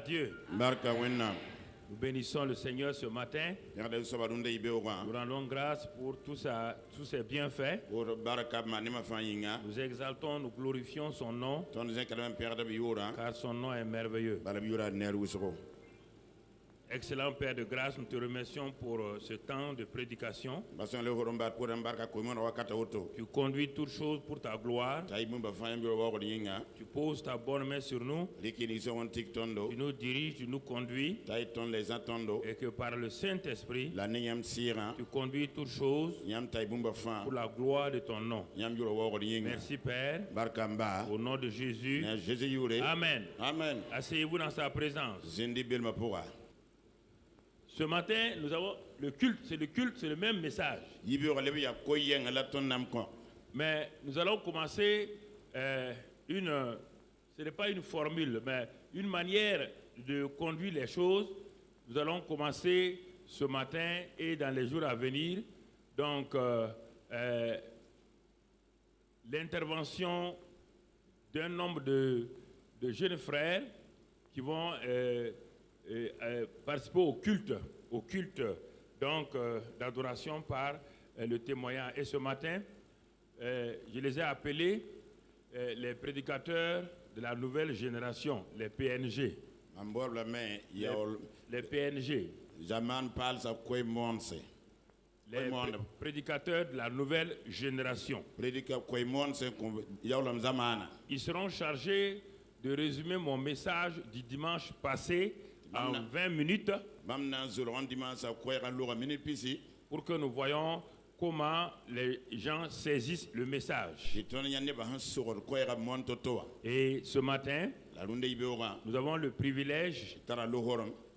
Dieu. Nous bénissons le Seigneur ce matin. Nous rendons grâce pour tous ses bienfaits. Nous exaltons, nous glorifions son nom, car son nom est merveilleux. Excellent Père de grâce, nous te remercions pour ce temps de prédication. Tu conduis toutes choses pour ta gloire. Tu poses ta bonne main sur nous. Tu nous diriges, tu nous conduis. Et que par le Saint-Esprit, tu conduis toutes choses pour la gloire de ton nom. Merci Père. Au nom de Jésus. Amen. Asseyez-vous dans sa présence. Ce matin, nous avons le culte, c'est le même message. Mais nous allons commencer ce n'est pas une formule, mais une manière de conduire les choses. Nous allons commencer ce matin et dans les jours à venir. Donc, l'intervention d'un nombre de jeunes frères qui vont participer au culte donc d'adoration par le témoignage. Et ce matin, je les ai appelés les prédicateurs de la nouvelle génération, les PNG. Les PNG. Les prédicateurs de la nouvelle génération. Ils seront chargés de résumer mon message du dimanche passé en 20 minutes pour que nous voyions comment les gens saisissent le message. Et ce matin, nous avons le privilège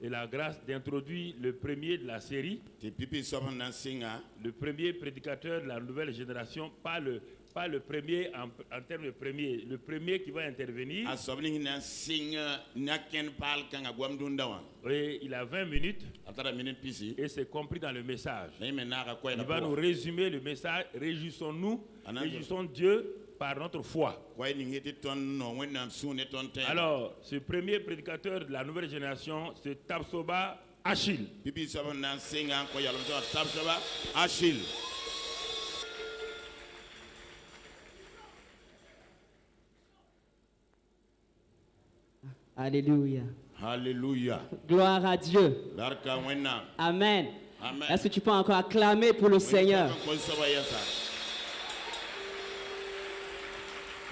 et la grâce d'introduire le premier de la série, le premier prédicateur de la nouvelle génération, pas le premier en termes de premier, le premier qui va intervenir. Et il a 20 minutes et c'est compris dans le message. Il va nous résumer le message. Réjouissons-nous, réjouissons Dieu par notre foi. Alors, ce premier prédicateur de la nouvelle génération, c'est Tabsoba Achille. Alléluia. Alléluia. Gloire à Dieu. Amen. Est-ce que tu peux encore acclamer pour le Seigneur?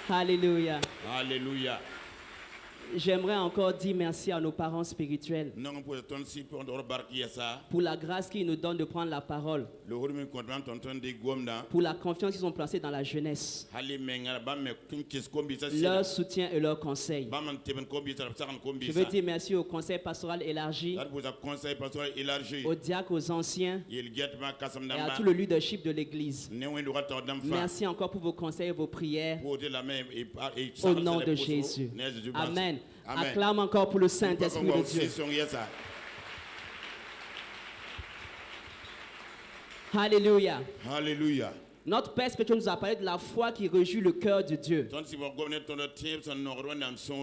Alléluia. Alléluia. J'aimerais encore dire merci à nos parents spirituels pour la grâce qu'ils nous donnent de prendre la parole, pour la confiance qu'ils ont placée dans la jeunesse, leur soutien et leur conseil. Je veux dire merci au conseil pastoral élargi, aux diacres, aux anciens et à tout le leadership de l'église. Merci encore pour vos conseils et vos prières au nom de Jésus. Amen. Acclame encore pour le Saint-Esprit de Dieu. Alléluia. Alléluia. Notre Père spirituel nous a parlé de la foi qui réjouit le cœur de Dieu.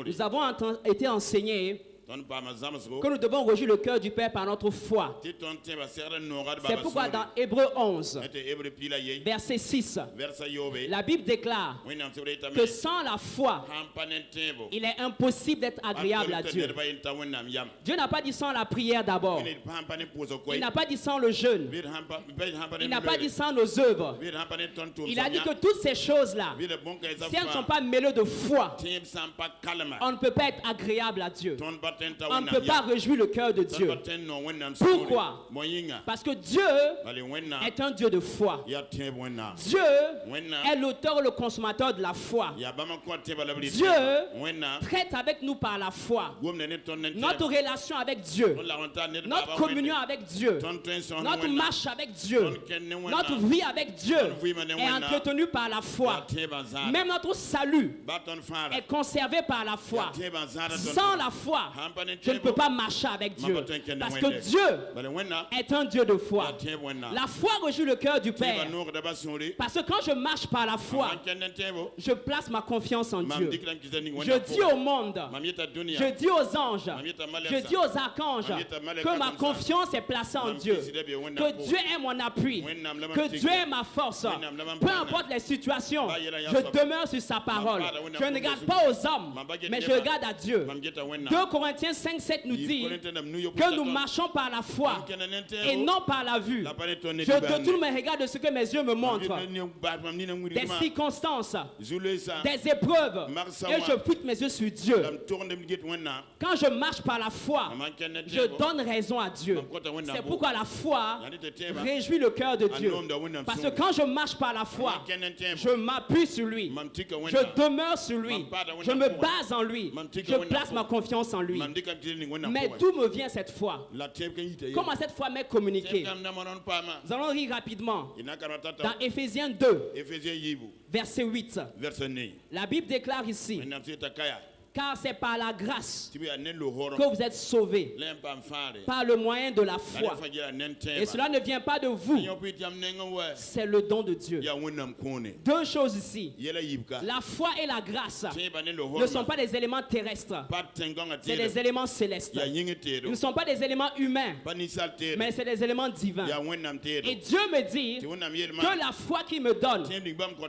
Nous avons été enseignés que nous devons réjouir le cœur du Père par notre foi. C'est pourquoi dans Hébreux 11, verset 6, la Bible déclare que sans la foi, il est impossible d'être agréable à Dieu. Dieu n'a pas dit sans la prière d'abord. Il n'a pas dit sans le jeûne. Il n'a pas dit sans nos œuvres. Il a dit que toutes ces choses-là, si elles ne sont pas mêlées de foi, on ne peut pas être agréable à Dieu. On ne peut pas réjouir le cœur de Dieu. Pourquoi? Parce que Dieu est un Dieu de foi. Dieu est l'auteur et le consommateur de la foi. Dieu traite avec nous par la foi. Notre relation avec Dieu, notre communion avec Dieu, notre marche avec Dieu, notre vie avec Dieu est entretenue par la foi. Même notre salut est conservé par la foi. Sans la foi, je ne peux pas marcher avec Dieu. Parce que Dieu est un Dieu de foi. La foi rejoue le cœur du Père. Parce que quand je marche par la foi, je place ma confiance en Dieu. Je dis au monde, je dis aux anges, je dis aux archanges que ma confiance est placée en Dieu. Que Dieu est mon appui. Que Dieu est ma force. Peu importe les situations, je demeure sur sa parole. Je ne regarde pas aux hommes, mais je regarde à Dieu. 2 Corinthiens 5:7 nous dit que nous marchons par la foi et non par la vue. Je détourne mes regards de ce que mes yeux me montrent. Des circonstances, des épreuves, et je fixe mes yeux sur Dieu. Quand je marche par la foi, je donne raison à Dieu. C'est pourquoi la foi réjouit le cœur de Dieu. Parce que quand je marche par la foi, je m'appuie sur lui. Je demeure sur lui. Je me base en lui. Je place ma confiance en lui. Mais d'où me vient cette foi? Comment cette foi m'est communiquée? Nous allons lire rapidement. Dans Éphésiens 2, verset 8. La Bible déclare ici: car c'est par la grâce que vous êtes sauvés, par le moyen de la foi. Et cela ne vient pas de vous, c'est le don de Dieu. Deux choses ici. La foi et la grâce ne sont pas des éléments terrestres, c'est des éléments célestes. Ils ne sont pas des éléments humains, mais c'est des éléments divins. Et Dieu me dit que la foi qu'il me donne,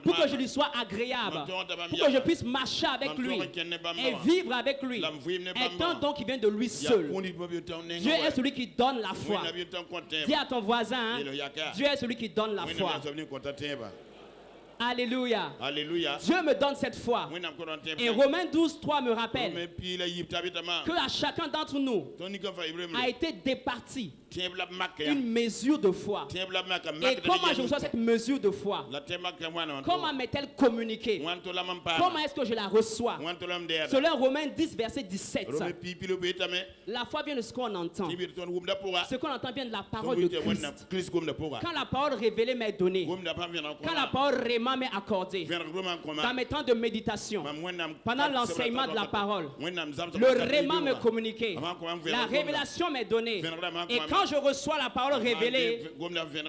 pour que je lui sois agréable, pour que je puisse marcher avec lui et vivre avec lui, est un don qui vient de lui seul. Dieu est celui qui donne la foi. Dis à ton voisin, Dieu est celui qui donne la foi. Alléluia. Alléluia. Dieu me donne cette foi. Et Romains 12:3 me rappelle que à chacun d'entre nous a été départi une mesure de foi. Et comment je reçois cette mesure de foi? Comment m'est-elle communiquée? Comment est-ce que je la reçois? Selon Romains 10, verset 17. La foi vient de ce qu'on entend. Ce qu'on entend vient de la parole de Christ. Quand la parole révélée m'est donnée, quand la parole réma m'est accordée, dans mes temps de méditation, pendant l'enseignement de la parole, le réma me communiquait, la révélation m'est donnée. Et quand je reçois la parole révélée,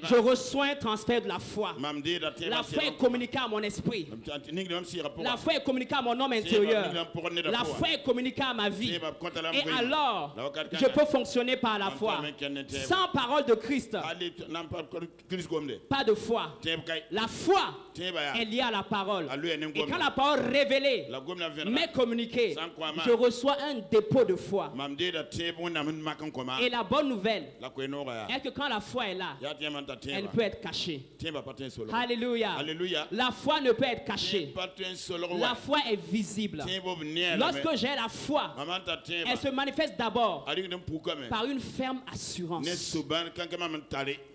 je reçois un transfert de la foi. La foi est communiquée à mon esprit. La foi est communiquée à mon homme intérieur. La foi est communiquée à ma vie. Et alors, je peux fonctionner par la foi. Sans parole de Christ, pas de foi. La foi est liée à la parole. Et quand la parole révélée m'est communiquée, je reçois un dépôt de foi. Et la bonne nouvelle est que quand la foi est là, elle peut être cachée. Alléluia. La foi ne peut être cachée. La foi est visible. Lorsque j'ai la foi, elle se manifeste d'abord par une ferme assurance.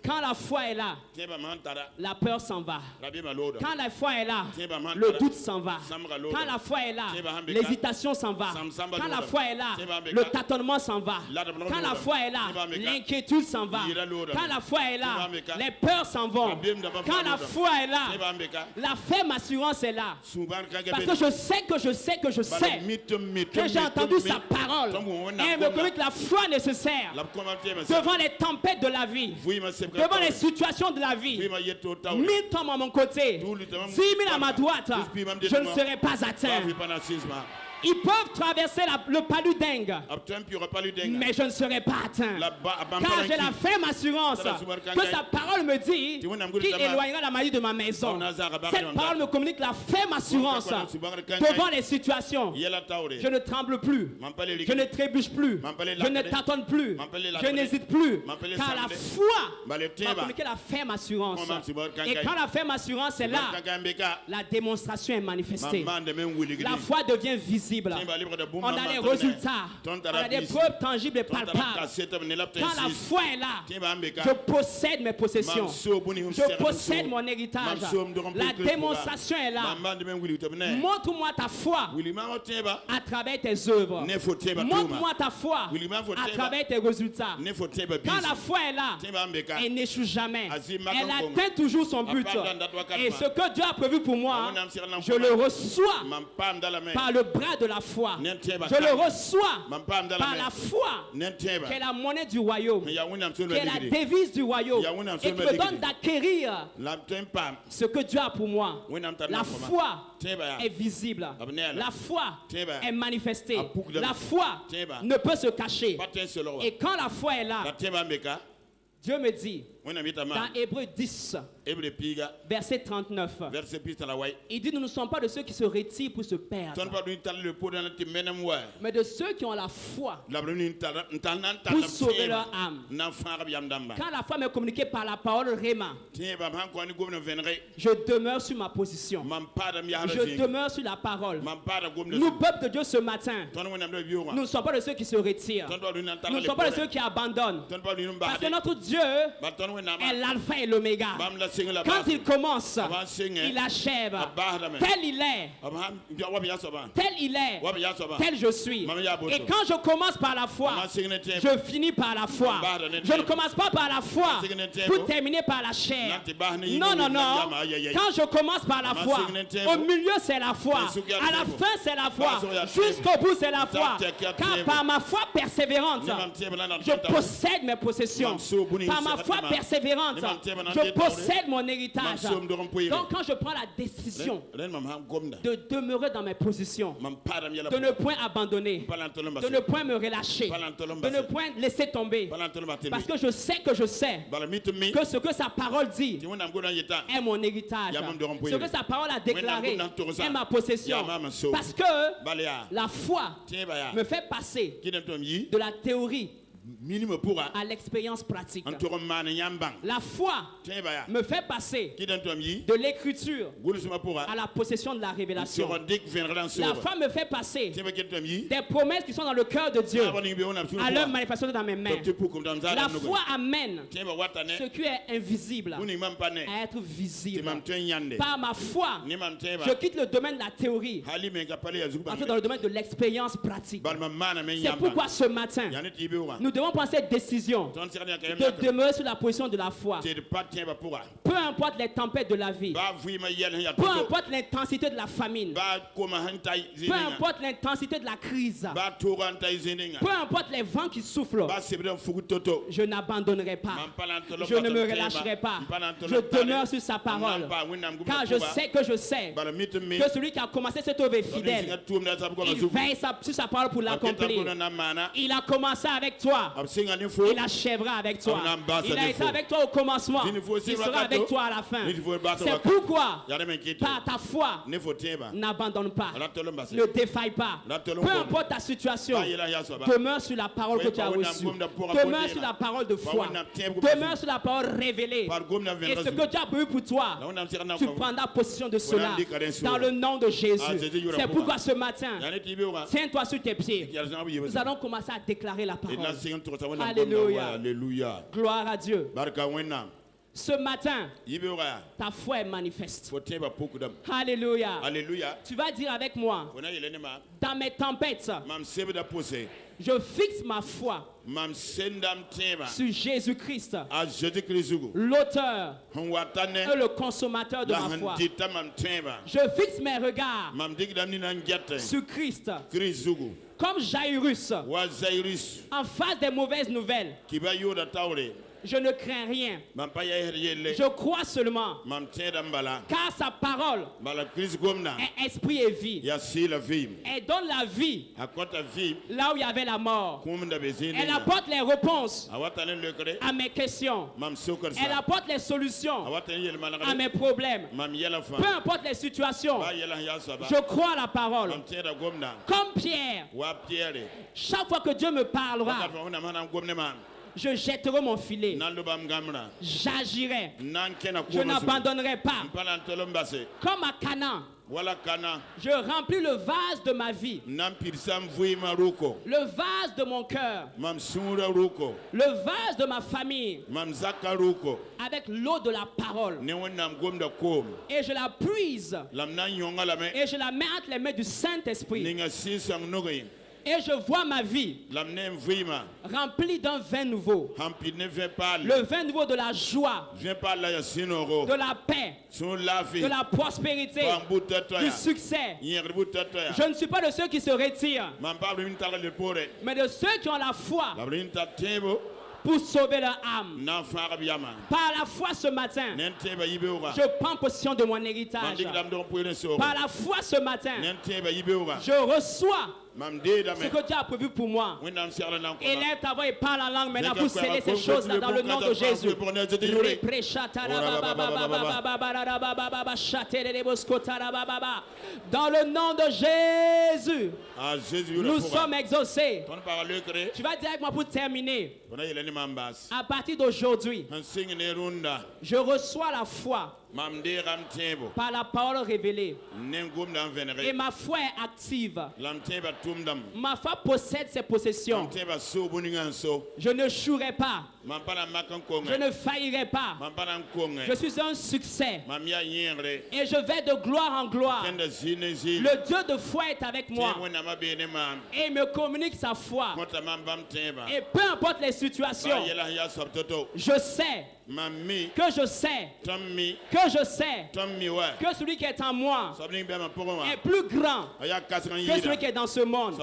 Quand la foi est là, la peur s'en va. Quand la foi est là, le doute s'en va. Quand la foi est là, l'hésitation s'en va. Quand la foi est là, le tâtonnement s'en va. Quand la foi est là, l'inquiétude s'en va. Quand la foi est là, les peurs s'en vont. Quand la foi est là, la ferme assurance est là. Parce que je sais que j'ai entendu sa parole. Et elle me communique la foi nécessaire devant les tempêtes de la vie, devant les situations de la vie. 1000 tombent à mon côté, 10 000 à ma droite, je ne serai pas atteint. Ils peuvent traverser le paludingue, mais je ne serai pas atteint. Car j'ai la ferme assurance que sa parole me dit qu'il éloignera la maladie de ma maison. Cette parole me communique la ferme assurance devant les situations. Je ne tremble plus, je ne trébuche plus, je ne tâtonne plus, je n'hésite plus. Car la foi m'a communiqué la ferme assurance. Et quand la ferme assurance est là, la démonstration est manifestée. La foi devient visible. On a les résultats, on a des preuves tangibles et palpables. Quand la foi est là, je possède mes possessions, je possède mon héritage. La démonstration est là. Montre-moi ta foi à travers tes œuvres. Montre-moi ta foi à travers tes résultats. Quand la foi est là, elle n'échoue jamais. Elle atteint toujours son but. Et ce que Dieu a prévu pour moi, je le reçois par le bras de de la foi. Je le reçois par la foi, qui est la monnaie du royaume, qui est la devise du royaume, et qui me donne d'acquérir ce que Dieu a pour moi. La foi est visible. La foi est manifestée. La foi ne peut se cacher. Et quand la foi est là, Dieu me dit, dans Hébreux 10, verset 39, il dit, nous ne sommes pas de ceux qui se retirent pour se perdre, mais de ceux qui ont la foi pour sauver leur âme. Quand la foi m'est communiquée par la parole Réma, je demeure sur ma position. Je demeure sur la parole. Nous, peuple de Dieu, ce matin, nous ne sommes pas de ceux qui se retirent. Nous ne sommes pas de ceux qui abandonnent. Parce que notre Dieu est l'alpha et l'oméga. Quand il commence, il achève. Tel il est, tel je suis. Et quand je commence par la foi, je finis par la foi. Je ne commence pas par la foi pour terminer par la chair. Non, non, non. Quand je commence par la foi, au milieu c'est la foi, à la fin c'est la foi, jusqu'au bout c'est la foi. Car par ma foi persévérante, je possède mes possessions. Par ma foi persévérante, je possède mon héritage. Donc quand je prends la décision de demeurer dans mes positions, de ne point abandonner, de ne point me relâcher, de ne point laisser tomber, parce que je sais que ce que sa parole dit est mon héritage, ce que sa parole a déclaré est ma possession, parce que la foi me fait passer de la théorie à l'expérience pratique. La foi me fait passer de l'écriture à la possession de la révélation. La foi me fait passer des promesses qui sont dans le cœur de Dieu à leur manifestation dans mes mains. La foi amène ce qui est invisible à être visible. Par ma foi, je quitte le domaine de la théorie, entre dans le domaine de l'expérience pratique. C'est pourquoi ce matin, nous devons prendre cette décision de demeurer sur la position de la foi. Peu importe les tempêtes de la vie, peu importe l'intensité de la famine, peu importe l'intensité de la crise, peu importe les vents qui soufflent, je n'abandonnerai pas, je ne me relâcherai pas, je demeure sur sa parole, car je sais que celui qui a commencé cette œuvre est fidèle. Il veille sur sa parole pour l'accomplir. Il a commencé avec toi, il achèvera avec toi. Il a été avec toi au commencement, il sera avec toi à la fin. C'est pourquoi, par ta foi, n'abandonne pas, ne défaille pas. Peu importe ta situation, demeure sur la parole que tu as reçue, demeure sur la parole de foi, demeure sur la parole révélée. Et ce que Dieu a prévu pour toi, tu prendras possession de cela dans le nom de Jésus. C'est pourquoi ce matin, tiens-toi sur tes pieds. Nous allons commencer à déclarer la parole. Alléluia. Alléluia. Gloire à Dieu. Ce matin, ta foi est manifeste. Alléluia. Alléluia. Tu vas dire avec moi, dans mes tempêtes, je fixe ma foi sur Jésus-Christ, l'auteur et le consommateur de ma foi. Je fixe mes regards sur Christ, comme Jairus, en face des mauvaises nouvelles. Je ne crains rien. Je crois seulement. Car sa parole est esprit et vie. Elle donne la vie là où il y avait la mort. Elle apporte les réponses à mes questions. Elle apporte les solutions à mes problèmes. Peu importe les situations, je crois à la parole. Comme Pierre, chaque fois que Dieu me parlera, je jetterai mon filet. J'agirai. Je n'abandonnerai pas. Comme à Canaan, je remplis le vase de ma vie, le vase de mon cœur, le vase de ma famille, avec l'eau de la parole. Et je la puise et je la mets entre les mains du Saint-Esprit. Et je vois ma vie remplie d'un vin nouveau. Le vin nouveau de la joie, de la paix, de la prospérité, du succès. Je ne suis pas de ceux qui se retirent, mais de ceux qui ont la foi pour sauver leur âme. Par la foi ce matin, je prends possession de mon héritage. Par la foi ce matin, je reçois ce que Dieu a prévu pour moi. Élève ta voix et parle en langue maintenant pour sceller ces choses-là dans le nom de Jésus. Dans le nom de Jésus, nous sommes exaucés. Tu vas dire avec moi pour terminer. À partir d'aujourd'hui, je reçois la foi par la parole révélée. Et ma foi est active. Ma foi possède ses possessions. Je ne chouerai pas. Je ne faillirai pas. Je suis un succès. Et je vais de gloire en gloire. Le Dieu de foi est avec moi. Et il me communique sa foi. Et peu importe les situations, je sais que je sais que celui qui est en moi est plus grand que celui qui est dans ce monde.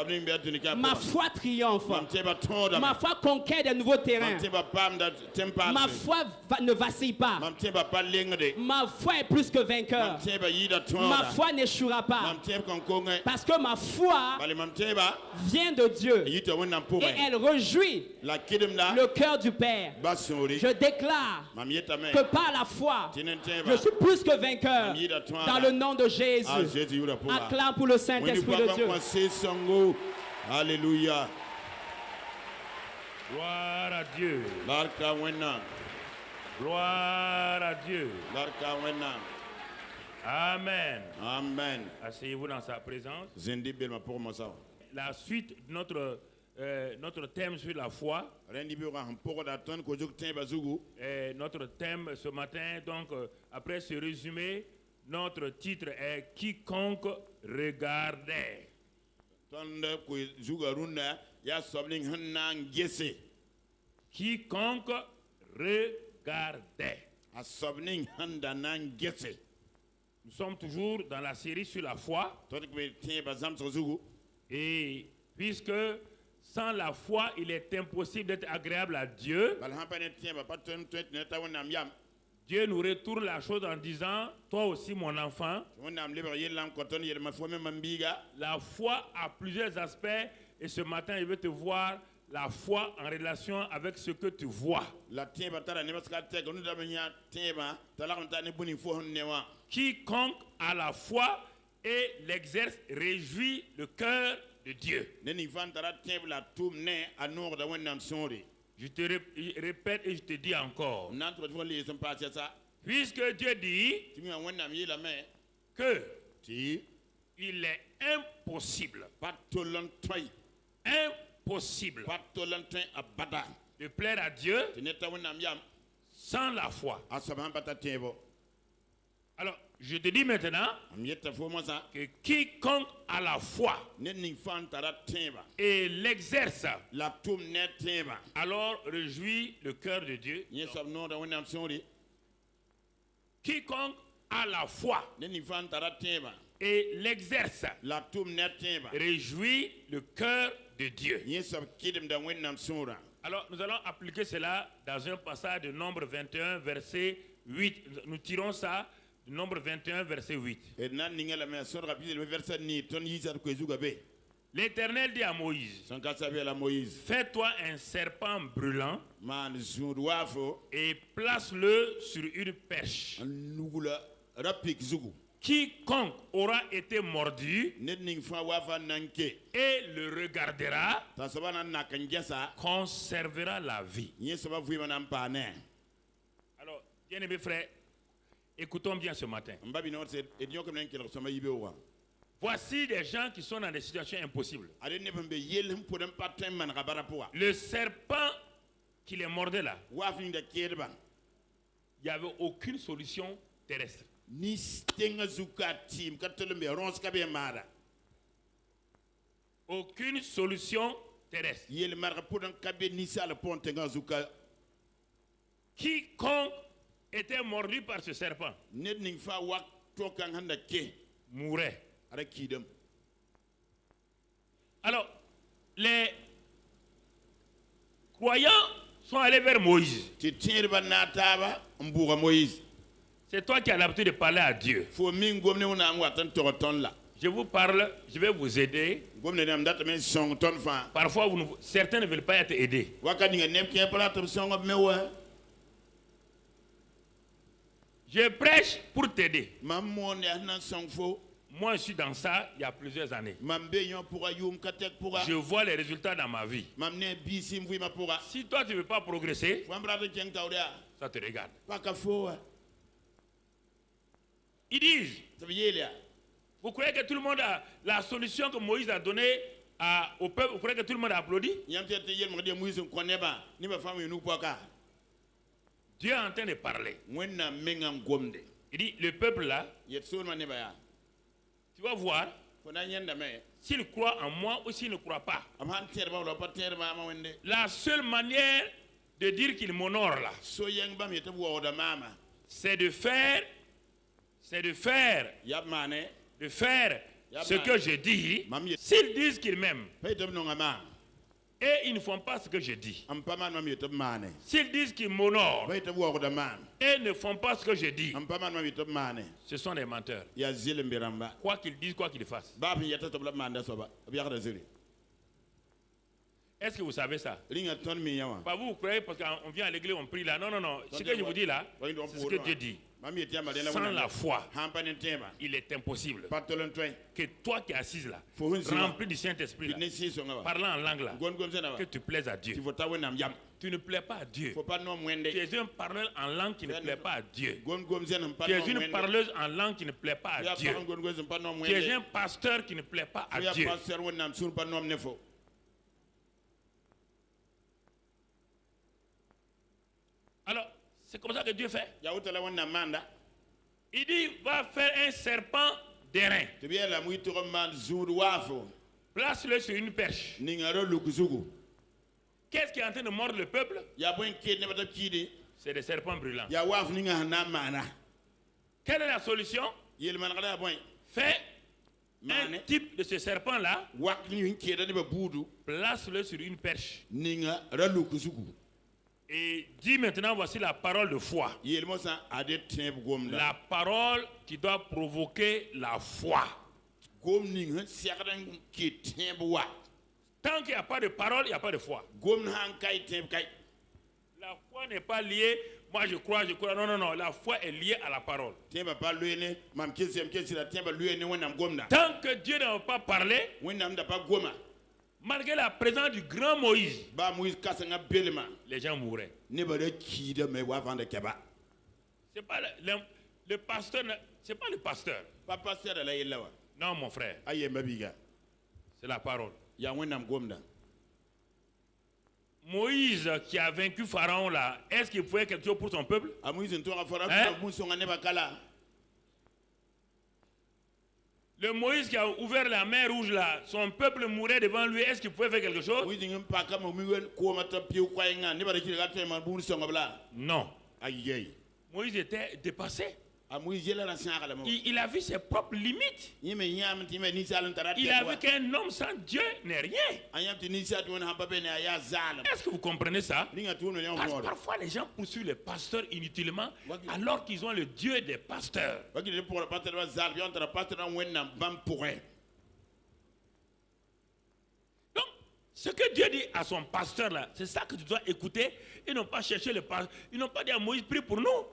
Ma foi triomphe. Ma foi conquiert de nouveaux terrains. Ma foi ne vacille pas. Ma foi est plus que vainqueur. Ma foi n'échouera pas. Parce que ma foi vient de Dieu. Et elle réjouit le cœur du Père. Je déclare que par la foi, je suis plus que vainqueur dans le nom de Jésus. Acclame pour le Saint-Esprit de Dieu. Alléluia. Gloire à Dieu. Gloire à Dieu. Amen. Amen. Asseyez-vous dans sa présence. La suite de notre thème sur la foi. Notre thème ce matin, donc, après ce résumé, notre titre est Quiconque regardait. Quiconque regardait. Nous sommes toujours dans la série sur la foi. Et puisque sans la foi, il est impossible d'être agréable à Dieu, Dieu nous retourne la chose en disant, toi aussi mon enfant, la foi a plusieurs aspects et ce matin, il veut te voir la foi en relation avec ce que tu vois. Quiconque a la foi et l'exerce réjouit le cœur de Dieu. Je te répète et je te dis encore. Puisque Dieu dit que il est impossible de plaire à Dieu sans la foi. Alors, je te dis maintenant que quiconque a la foi et l'exerce, alors réjouit le cœur de Dieu. Quiconque a la foi et l'exerce, réjouit le cœur de Dieu. Alors, nous allons appliquer cela dans un passage de Nombre 21, verset 8. Nous tirons ça du Nombre 21, verset 8. L'Éternel dit à Moïse, fais-toi un serpent brûlant et place-le sur une perche. Quiconque aura été mordu et le regardera conservera la vie. Alors, bien-aimés frères, écoutons bien ce matin. Voici des gens qui sont dans des situations impossibles. Le serpent qui les mordait là, il n'y avait aucune solution terrestre. Aucune solution terrestre. Quiconque était mordu par ce serpent mourait. Alors, les croyants sont allés vers Moïse. C'est toi qui as l'habitude de parler à Dieu. Je vous parle, je vais vous aider. Parfois, certains ne veulent pas être aidés. Je prêche pour t'aider. Moi, je suis dans ça il y a plusieurs années. Je vois les résultats dans ma vie. Si toi, tu ne veux pas progresser, ça te regarde. Ils disent, vous croyez que tout le monde a la solution que Moïse a donnée au peuple? Vous croyez que tout le monde a applaudi? Dieu est en train de parler. Il dit, le peuple là, tu vas voir s'il croit en moi ou s'il ne croit pas. La seule manière de dire qu'il m'honore là, c'est de faire ce que je dis. S'ils disent qu'ils m'aiment et ils ne font pas ce que je dis, s'ils disent qu'ils m'honorent et ne font pas ce que je dis, ce sont des menteurs. Quoi qu'ils disent, quoi qu'ils fassent. Est-ce que vous savez ça? Pas vous croyez parce qu'on vient à l'église, on prie là. Non, non, non. Ce que je vous dis là, c'est ce que Dieu dit. Sans la foi, il est impossible que toi qui es assise là, rempli du Saint-Esprit, parlant en langue là, que tu plaises à Dieu. Tu ne plais pas à Dieu. Tu es un parleur en langue qui ne plaît pas à Dieu. Tu es une parleuse en langue qui ne plaît pas à Dieu. Tu es un pasteur qui ne plaît pas à Dieu. Alors, c'est comme ça que Dieu fait. Il dit, va faire un serpent d'airain. Place-le sur une perche. Qu'est-ce qui est en train de mordre le peuple? C'est des serpents brûlants. Quelle est la solution? Fais un type de ce serpent-là. Place-le sur une perche. Et dis maintenant, voici la parole de foi. La parole qui doit provoquer la foi. Tant qu'il n'y a pas de parole, il n'y a pas de foi. La foi n'est pas liée, moi je crois. Non, non, non. La foi est liée à la parole. Tant que Dieu n'a pas parlé, malgré la présence du grand Moïse, les gens mouraient. C'est pas le pasteur, c'est pas le pasteur. Non, mon frère. C'est la parole. Moïse qui a vaincu Pharaon là, est-ce qu'il pouvait quelque chose pour son peuple? Hein? Le Moïse qui a ouvert la mer rouge là, son peuple mourait devant lui, est-ce qu'il pouvait faire quelque chose? Non. Moïse était dépassé. Il a vu ses propres limites. Il a vu qu'un homme sans Dieu n'est rien. Est-ce que vous comprenez ça? Parce que parfois les gens poursuivent les pasteurs inutilement alors qu'ils ont le Dieu des pasteurs. Donc, ce que Dieu dit à son pasteur là, c'est ça que tu dois écouter et non pas chercher le pasteur. Ils n'ont pas dit à Moïse, prie pour nous.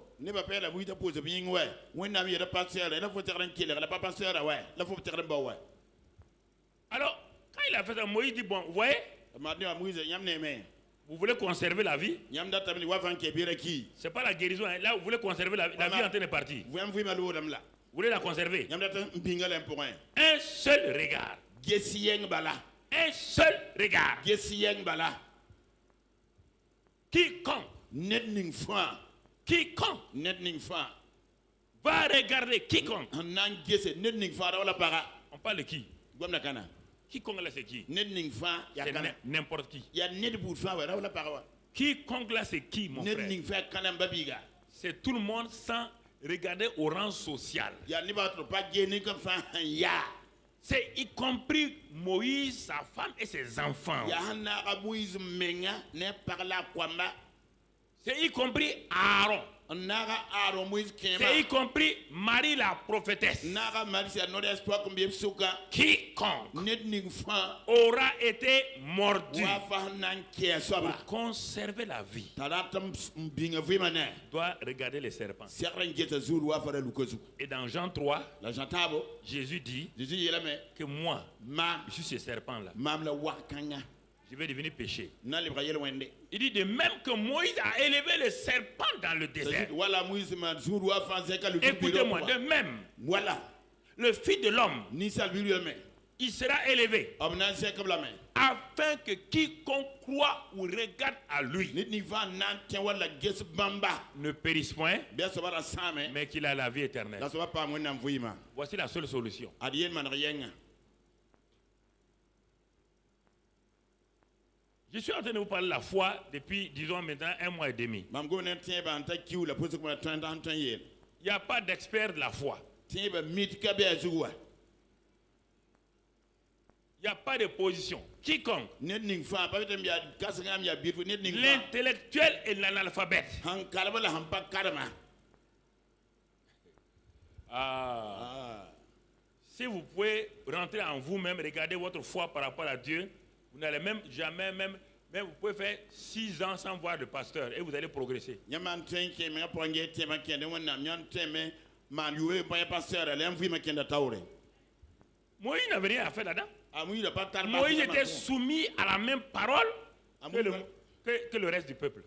Alors, quand il a fait ça, Moïse dit, bon, vous voyez, vous voulez conserver la vie? C'est pas la guérison, hein. Là, vous voulez conserver la vie en train de partir. Vous voulez la conserver? Un seul regard. Un seul regard. Quiconque va regarder quiconque. On parle de qui? Quiconque là, c'est qui? C'est n'importe qui. Quiconque là, c'est qui, mon frère? C'est tout le monde sans regarder au rang social. C'est y compris Moïse, sa femme et ses enfants. C'est y compris Aaron. C'est y compris Marie la prophétesse. Quiconque aura été mordu pour conserver la vie doit regarder les serpents. Et dans Jean 3, Jésus dit que moi, je suis ce serpent-là. Je vais devenir péché. Il dit de même que Moïse a élevé le serpent dans le désert. Écoutez-moi, de même, le Fils de l'homme, il sera élevé afin que quiconque croit ou regarde à lui ne périsse point, mais qu'il a la vie éternelle. Voici la seule solution. Je suis en train de vous parler de la foi depuis, disons maintenant, 1 mois et demi. Il n'y a pas d'expert de la foi. Il n'y a pas de position. Quiconque, l'intellectuel et l'analphabète. Si vous pouvez rentrer en vous-même, regarder votre foi par rapport à Dieu, vous n'allez même jamais, même vous pouvez faire 6 ans sans voir de pasteur et vous allez progresser. Moïse n'avait rien à faire là-dedans. Moïse était soumis à la même parole que le reste du peuple.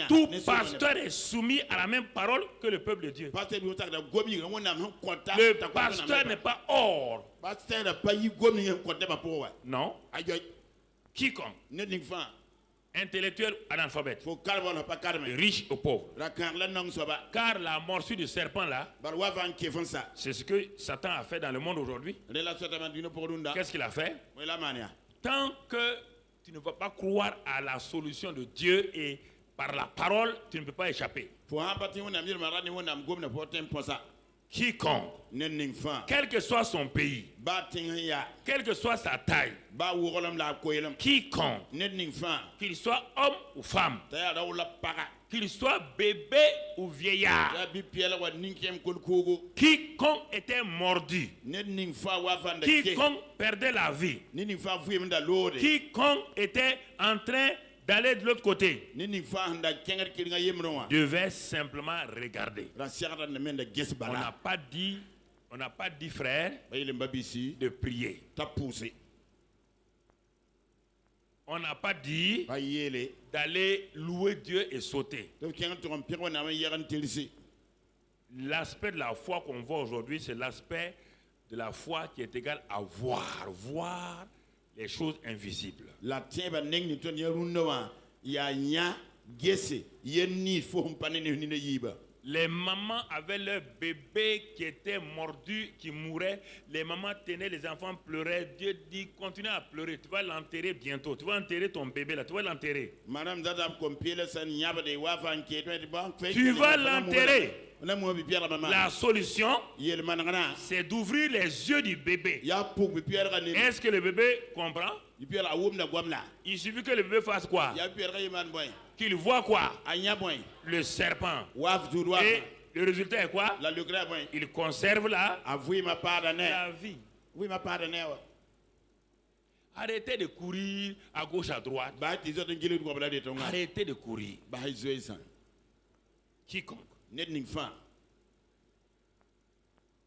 Tout pasteur est soumis à la même parole que le peuple de Dieu. Le pasteur n'est pas hors. Non. Quiconque, intellectuel, analphabète, riche ou pauvre. Car la morsure du serpent là, c'est ce que Satan a fait dans le monde aujourd'hui. Qu'est-ce qu'il a fait? Tant que tu ne vas pas croire à la solution de Dieu et par la parole, tu ne peux pas échapper. Quiconque, quel que soit son pays, quelle que soit sa taille, quiconque, qu'il soit homme ou femme, qu'il soit bébé ou vieillard, quiconque était mordu, quiconque perdait la vie, quiconque était en train d'aller de l'autre côté, devait simplement regarder. On n'a pas dit frère de prier. On n'a pas dit d'aller louer Dieu et sauter. L'aspect de la foi qu'on voit aujourd'hui, c'est l'aspect de la foi qui est égal à voir les choses invisibles. Les mamans avaient leur bébé qui était mordu, qui mourait. Les mamans tenaient les enfants, pleuraient. Dieu dit, continue à pleurer. Tu vas l'enterrer bientôt. Tu vas enterrer ton bébé là. Tu vas l'enterrer. Tu vas l'enterrer. La solution, c'est d'ouvrir les yeux du bébé. Est-ce que le bébé comprend? Il suffit que le bébé fasse quoi? Qu'il voit quoi? Le serpent. Et le résultat est quoi? Il conserve la vie. Arrêtez de courir à gauche, à droite. Arrêtez de courir. Quiconque.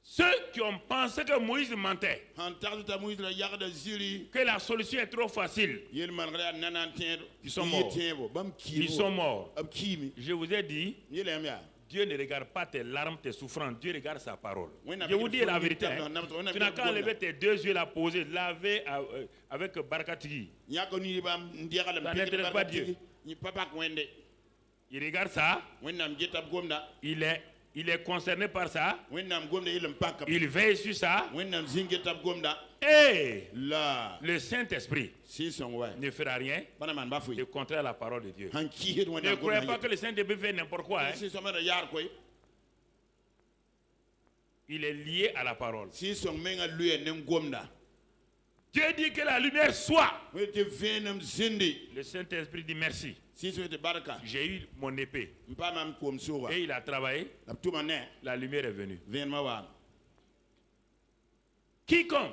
Ceux qui ont pensé que Moïse mentait, que la solution est trop facile, ils sont morts. Ils sont morts. Je vous ai dit, Dieu ne regarde pas tes larmes, tes souffrances. Dieu regarde sa parole. Je vous dis la vérité. Hein. Tu n'as qu'à enlever tes 2 yeux là posés, laver avec Barakatigi. Ça n'intéresse pas Dieu. Il regarde ça. il est concerné par ça. Il veille sur ça. Et le Saint-Esprit ne fera rien de contraire à la parole de Dieu. Ne croyez pas que le Saint-Esprit fait n'importe quoi. Hein? Il est lié à la parole. Dieu dit que la lumière soit. Le Saint-Esprit dit merci. J'ai eu mon épée. Et il a travaillé. La lumière est venue. Quiconque.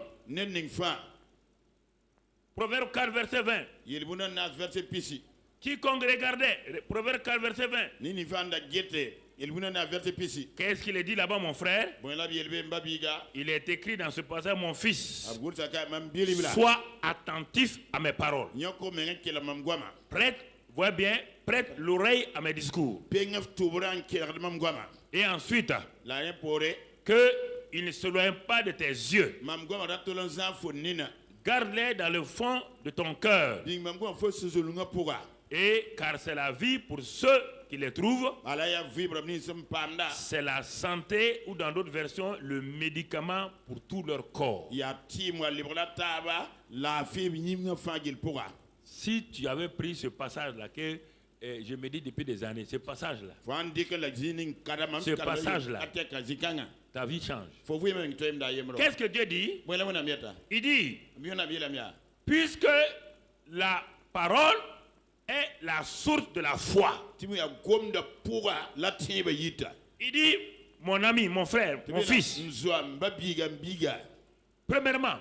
Proverbe 4, verset 20. Quiconque regardait. Proverbe 4, verset 20. Qu'est-ce qu'il est dit là-bas, mon frère? Il est écrit dans ce passage, mon fils, sois attentif à mes paroles. Prête, vois bien, prête l'oreille à mes discours. Et ensuite, qu'il ne s'éloigne pas de tes yeux. Garde-les dans le fond de ton cœur. Et car c'est la vie pour ceux qui les trouvent. C'est la santé, ou dans d'autres versions, le médicament pour tout leur corps. Si tu avais pris ce passage-là, que je me dis depuis des années, ce passage-là, ta vie change. Qu'est-ce que Dieu dit? Il dit, puisque la parole est la source de la foi. Il dit, mon ami, mon frère, mon fils, premièrement,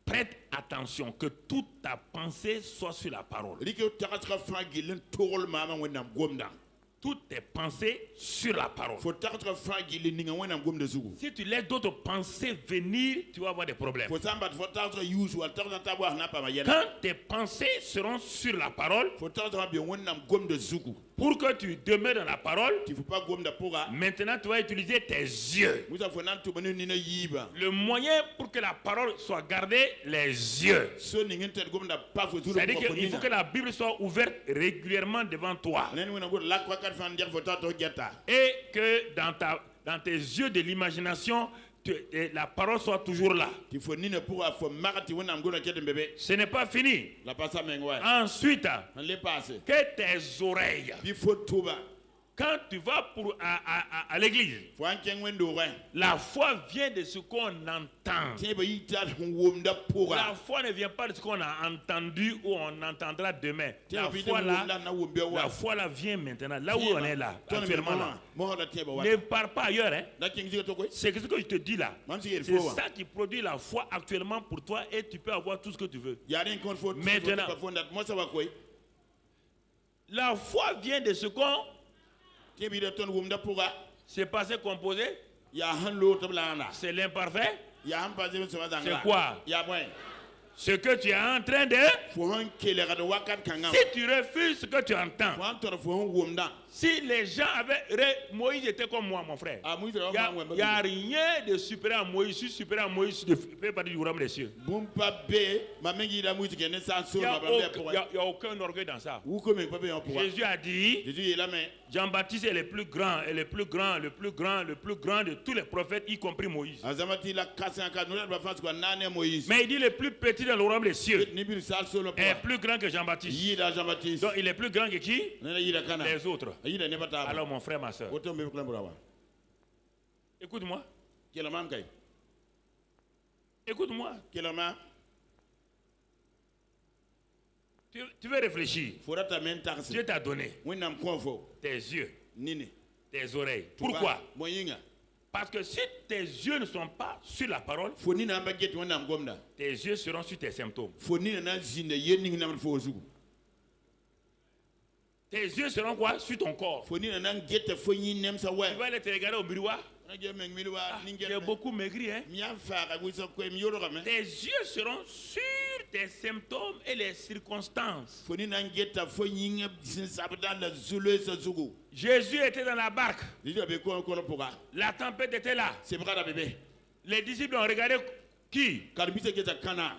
prête attention que toute ta pensée soit sur la parole. Toutes tes pensées sur la parole. Si tu laisses d'autres pensées venir, tu vas avoir des problèmes. Quand tes pensées seront sur la parole, pour que tu demeures dans la parole, maintenant tu vas utiliser tes yeux. Le moyen pour que la parole soit gardée, les yeux. C'est-à-dire qu'il faut que la Bible soit ouverte régulièrement devant toi. Et que dans tes yeux de l'imagination, la parole soit toujours là. Ce n'est pas fini. Ensuite, que tes oreilles, quand tu vas à l'église, la foi vient de ce qu'on entend. La foi ne vient pas de ce qu'on a entendu ou on entendra demain. La foi là vient maintenant, là où on est là, actuellement là. Ne pars pas ailleurs. Hein. C'est ce que je te dis là. C'est ça qui produit la foi actuellement pour toi et tu peux avoir tout ce que tu veux. Maintenant, la foi vient de ce qu'on... C'est passé composé. C'est l'imparfait. C'est quoi? Ce que tu es en train de... Si tu refuses ce que tu entends. Si les gens avaient... Moïse était comme moi, mon frère. Il n'y a rien de supérieur à Moïse. Je suis supérieur à Moïse. Je fais partie du royaume des cieux. Il n'y a aucun orgueil dans ça. Jésus a dit... Jean-Baptiste est le plus grand, et le plus grand de tous les prophètes, y compris Moïse. Mais il dit le plus petit dans le royaume des cieux est plus grand que Jean-Baptiste. Donc il est plus grand que qui? Les autres. Alors mon frère, ma soeur, écoute-moi. Écoute-moi. Tu veux réfléchir. Dieu t'a donné tes yeux, tes oreilles. Pourquoi? Parce que si tes yeux ne sont pas sur la parole, tes yeux seront sur tes symptômes. Tes yeux seront quoi? Sur ton corps. Tu vas aller te regarder au miroir. Il y a beaucoup maigri, hein? Tes yeux seront sur tes symptômes et les circonstances. Jésus était dans la barque. La tempête était là. Les disciples ont regardé qui?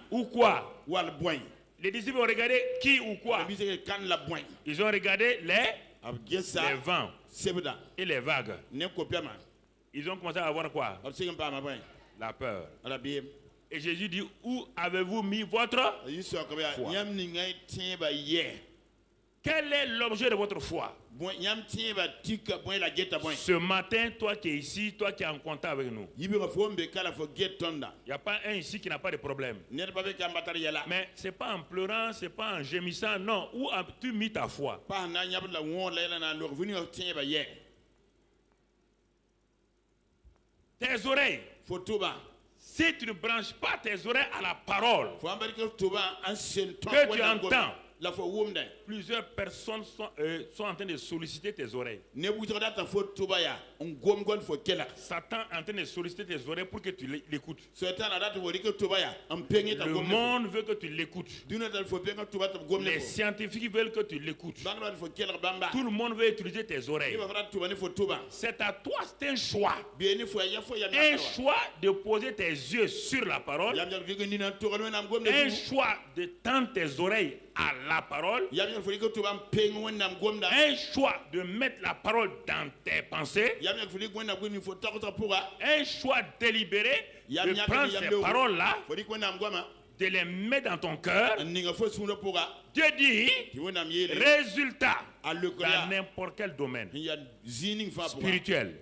Ou quoi? Les disciples ont regardé qui ou quoi? Ils ont regardé les les vents et les vagues, ils ont commencé à avoir quoi? La peur. Et Jésus dit, où avez-vous mis votre foi? Quel est l'objet de votre foi? Ce matin, toi qui es ici, toi qui es en contact avec nous, il n'y a pas un ici qui n'a pas de problème. Mais ce n'est pas en pleurant, ce n'est pas en gémissant, non. Où as-tu mis ta foi? Tes oreilles. Si tu ne branches pas tes oreilles à la parole que tu entends, plusieurs personnes sont en train de solliciter tes oreilles. Satan est en train de solliciter tes oreilles pour que tu l'écoutes. Le monde veut que tu l'écoutes. Les scientifiques veulent que tu l'écoutes. Tout le monde veut utiliser tes oreilles. C'est à toi, c'est un choix. Un choix de poser tes yeux sur la parole. Un choix de tendre tes oreilles à la parole. Un choix de mettre la parole dans tes pensées. Un choix délibéré de prendre ces paroles-là, de les mettre dans ton cœur. Dieu dit, résultat, dans n'importe quel domaine, spirituel,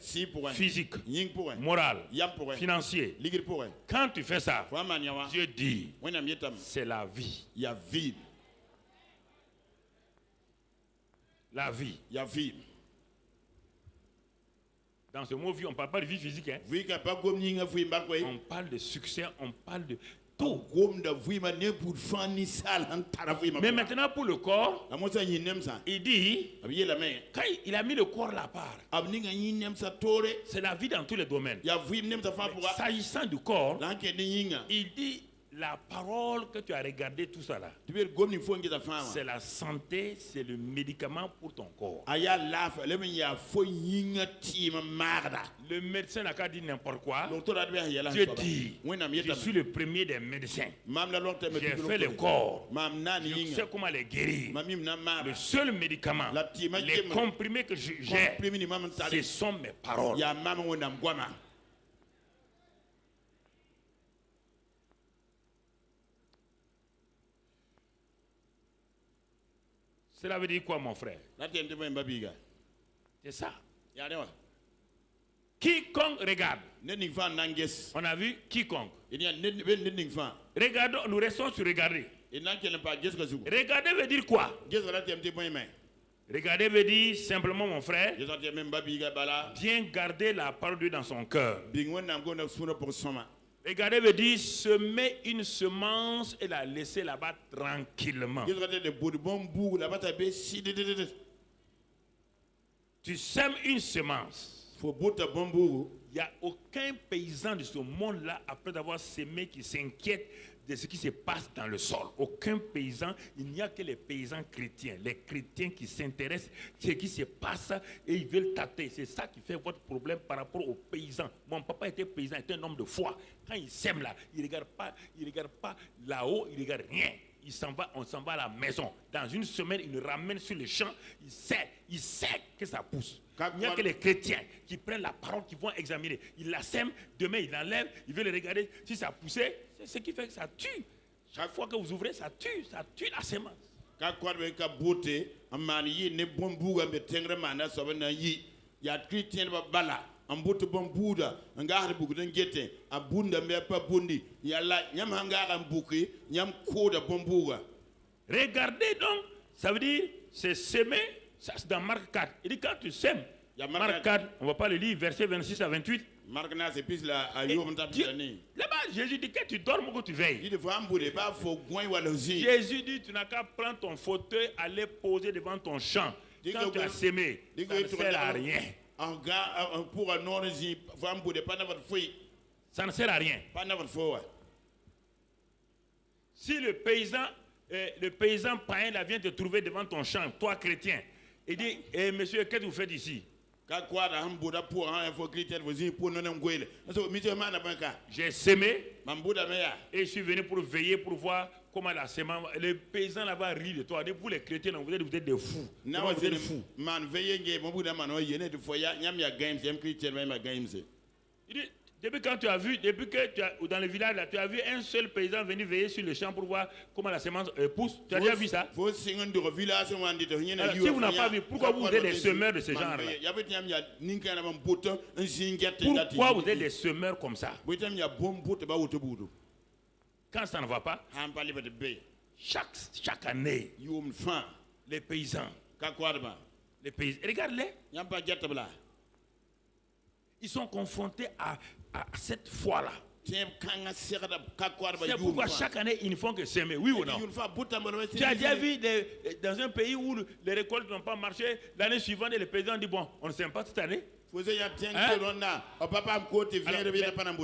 physique, moral, financier. Quand tu fais ça, Dieu dit, c'est la vie. La vie. Dans ce mot vie, on ne parle pas de vie physique. Hein? On parle de succès, on parle de tout. Mais maintenant pour le corps, il dit, quand il a mis le corps là part, c'est la vie dans tous les domaines. S'agissant du corps, il dit, la parole que tu as regardée, tout ça là, c'est la santé, c'est le médicament pour ton corps. Le médecin n'a qu'à dire n'importe quoi. Dieu dit, je suis le premier des médecins. J'ai fait le corps. Je sais comment les guérir. Le seul médicament, les comprimés que j'ai, ce sont mes paroles. Cela veut dire quoi, mon frère? C'est ça. Quiconque regarde. On a vu quiconque. Regardons, nous restons sur regarder. Regarder veut dire quoi? Regarder veut dire simplement, mon frère, bien garder la parole de Dieu dans son cœur. Regarder veut dire semer une semence et la laisser là-bas tranquillement. Tu sèmes une semence. Il n'y a aucun paysan de ce monde-là, après avoir semé, qui s'inquiète de ce qui se passe dans le sol. Aucun paysan, il n'y a que les paysans chrétiens. Les chrétiens qui s'intéressent à ce qui se passe et ils veulent tâter. C'est ça qui fait votre problème par rapport aux paysans. Mon papa était paysan, était un homme de foi. Quand il sème là, il ne regarde pas là-haut, il ne regarde rien. On s'en va à la maison. Dans une semaine, il nous ramène sur le champ. Il sait que ça pousse. Il n'y a que les chrétiens qui prennent la parole, qui vont examiner. Ils la sèment, demain ils l'enlèvent, ils veulent regarder si ça poussait. C'est ce qui fait que ça tue. Chaque fois que vous ouvrez, ça tue la semence. Regardez donc, ça veut dire, c'est semer, ça c'est dans Marc 4. Il dit quand tu sèmes, Marc 4, on ne va pas le lire, versets 26 à 28. Là-bas, Jésus dit que tu dormes ou que tu veilles. Jésus dit tu n'as qu'à prendre ton fauteuil, aller poser devant ton champ. Quand tu as semé, ça ne sert à rien. Ça ne sert à rien. Si le paysan païen là vient te trouver devant ton champ, toi chrétien, il dit, monsieur, qu'est-ce que vous faites ici? J'ai semé et je suis venu pour veiller, pour voir comment la semence, les paysans là-bas rient de toi. Vous les chrétiens, vous êtes des fous. Vous êtes des fous. Depuis quand tu as vu, depuis que tu as, dans le village là, tu as vu un seul paysan venir veiller sur le champ pour voir comment la semence pousse. Tu as déjà vu ça? Alors, si vous n'avez pas vu, pourquoi vous êtes des semeurs de ce genre-là? Pourquoi vous êtes des semeurs comme ça? Quand ça ne va pas, chaque année, les paysans, regarde-les. Ils sont confrontés à cette foi-là. C'est pourquoi chaque année, ils ne font que s'aimer, oui ou non? Tu as déjà vu dans un pays où les récoltes n'ont pas marché, l'année suivante, les paysans disent, bon, on ne s'aime pas cette année. Hein?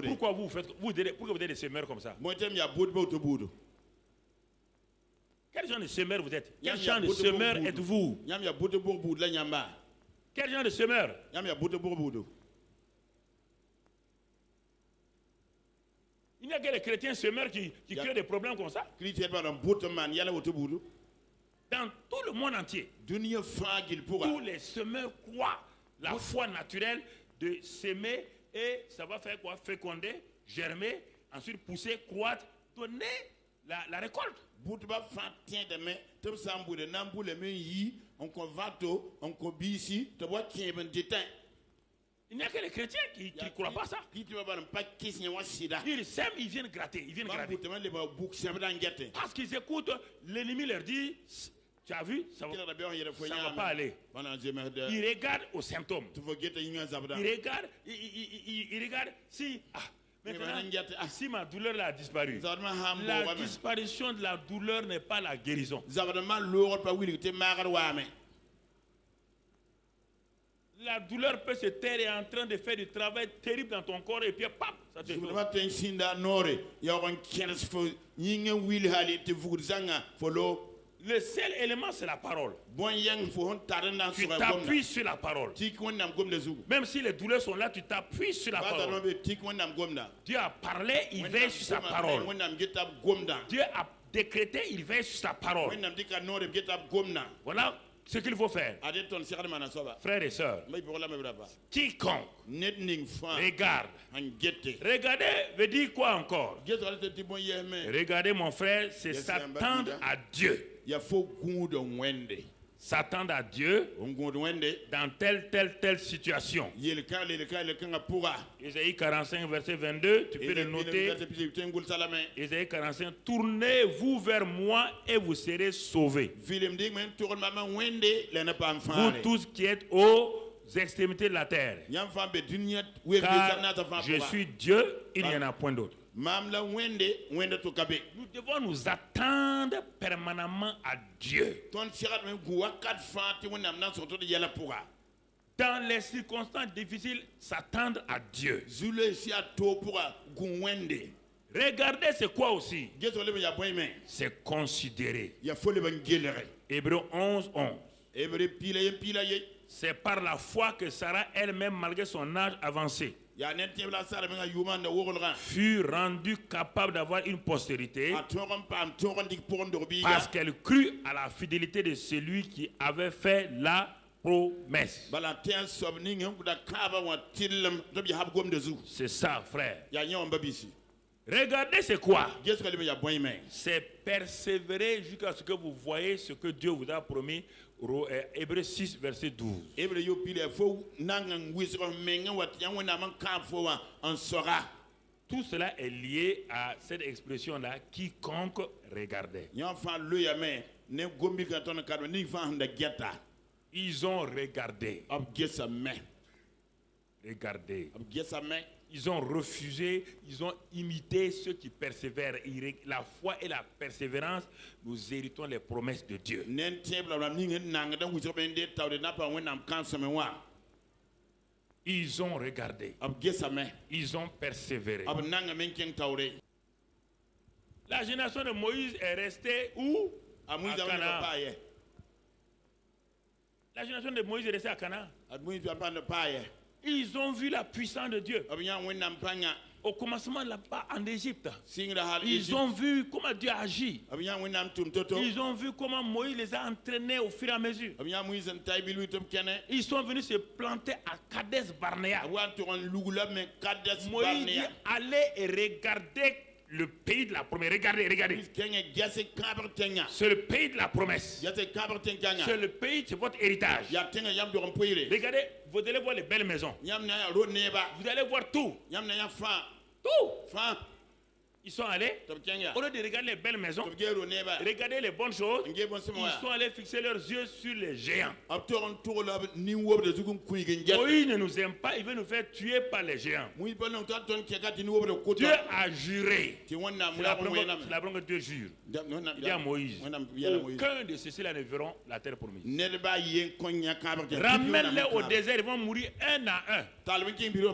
Pourquoi vous êtes des semeurs comme ça? Quel genre de semeur vous êtes? Quel genre de semeur êtes-vous? Quel genre de semeur? Il n'y a que les chrétiens semeurs qui créent des problèmes comme ça. Dans tout le monde entier, tous les semeurs croient la foi naturelle de s'aimer et ça va faire quoi? Féconder, germer, ensuite pousser, croître, donner la récolte. Il n'y a que les chrétiens qui ne croient pas ça. Ils s'aiment, ils viennent gratter. Parce qu'ils écoutent, l'ennemi leur dit, tu as vu, ça ne va pas aller. Ils regardent aux symptômes. Ils regardent si... maintenant, si ma douleur a disparu, la disparition de la douleur n'est pas la guérison. La douleur peut se taire et est en train de faire du travail terrible dans ton corps et puis pap, ça te le seul élément, c'est la parole. Tu t'appuies sur la parole. Même si les douleurs sont là, tu t'appuies sur la parole. Dieu a parlé, il veille sur sa parole. Dieu a décrété, il veille sur sa parole. Voilà ce qu'il faut faire. Frères et sœurs, quiconque regarde. Regardez veut dire quoi encore? Regardez mon frère, c'est s'attendre à Dieu. S'attendre à Dieu dans telle situation. Ésaïe 45, verset 22, tu peux le noter. Ésaïe 45, tournez-vous vers moi et vous serez sauvés. Vous tous qui êtes aux extrémités de la terre. Car je suis Dieu, il n'y en a point d'autre. Nous devons nous attendre permanemment à Dieu. Dans les circonstances difficiles, s'attendre à Dieu. Regardez c'est quoi aussi? C'est considérer. Hébreux 11, 11. C'est par la foi que Sarah elle-même, malgré son âge avancé, fut rendue capable d'avoir une postérité parce qu'elle crut à la fidélité de celui qui avait fait la promesse. C'est ça, frère. Regardez c'est quoi? C'est persévérer jusqu'à ce que vous voyez ce que Dieu vous a promis. Hébreux 6, verset 12. Tout cela est lié à cette expression-là, quiconque regardait. Ils ont regardé. Regardez. Ils ont refusé, ils ont imité ceux qui persévèrent. La foi et la persévérance, nous héritons les promesses de Dieu. Ils ont regardé. Ils ont persévéré. La génération de Moïse est restée où? À Canaan. La génération de Moïse est restée à Canaan. Ils ont vu la puissance de Dieu. Au commencement là-bas en Égypte, ils ont vu comment Dieu agit. Ils ont vu comment Moïse les a entraînés au fur et à mesure. Ils sont venus se planter à Kadesh Barnea. Moïse dit allez et regardez le pays de la promesse. Regardez, regardez. C'est le pays de la promesse. C'est le pays, c'est votre héritage. Regardez, vous allez voir les belles maisons. Vous allez voir tout. Tout. Ils sont allés, au lieu de regarder les belles maisons, regarder les bonnes choses, ils sont allés fixer leurs yeux sur les géants. Moïse ne nous aime pas, il veut nous faire tuer par les géants. Dieu a juré. C'est la première que Dieu jure. Il dit à Moïse, aucun de ceux-là ne verront la terre promise. Ramène-les au désert, ils vont mourir un à un.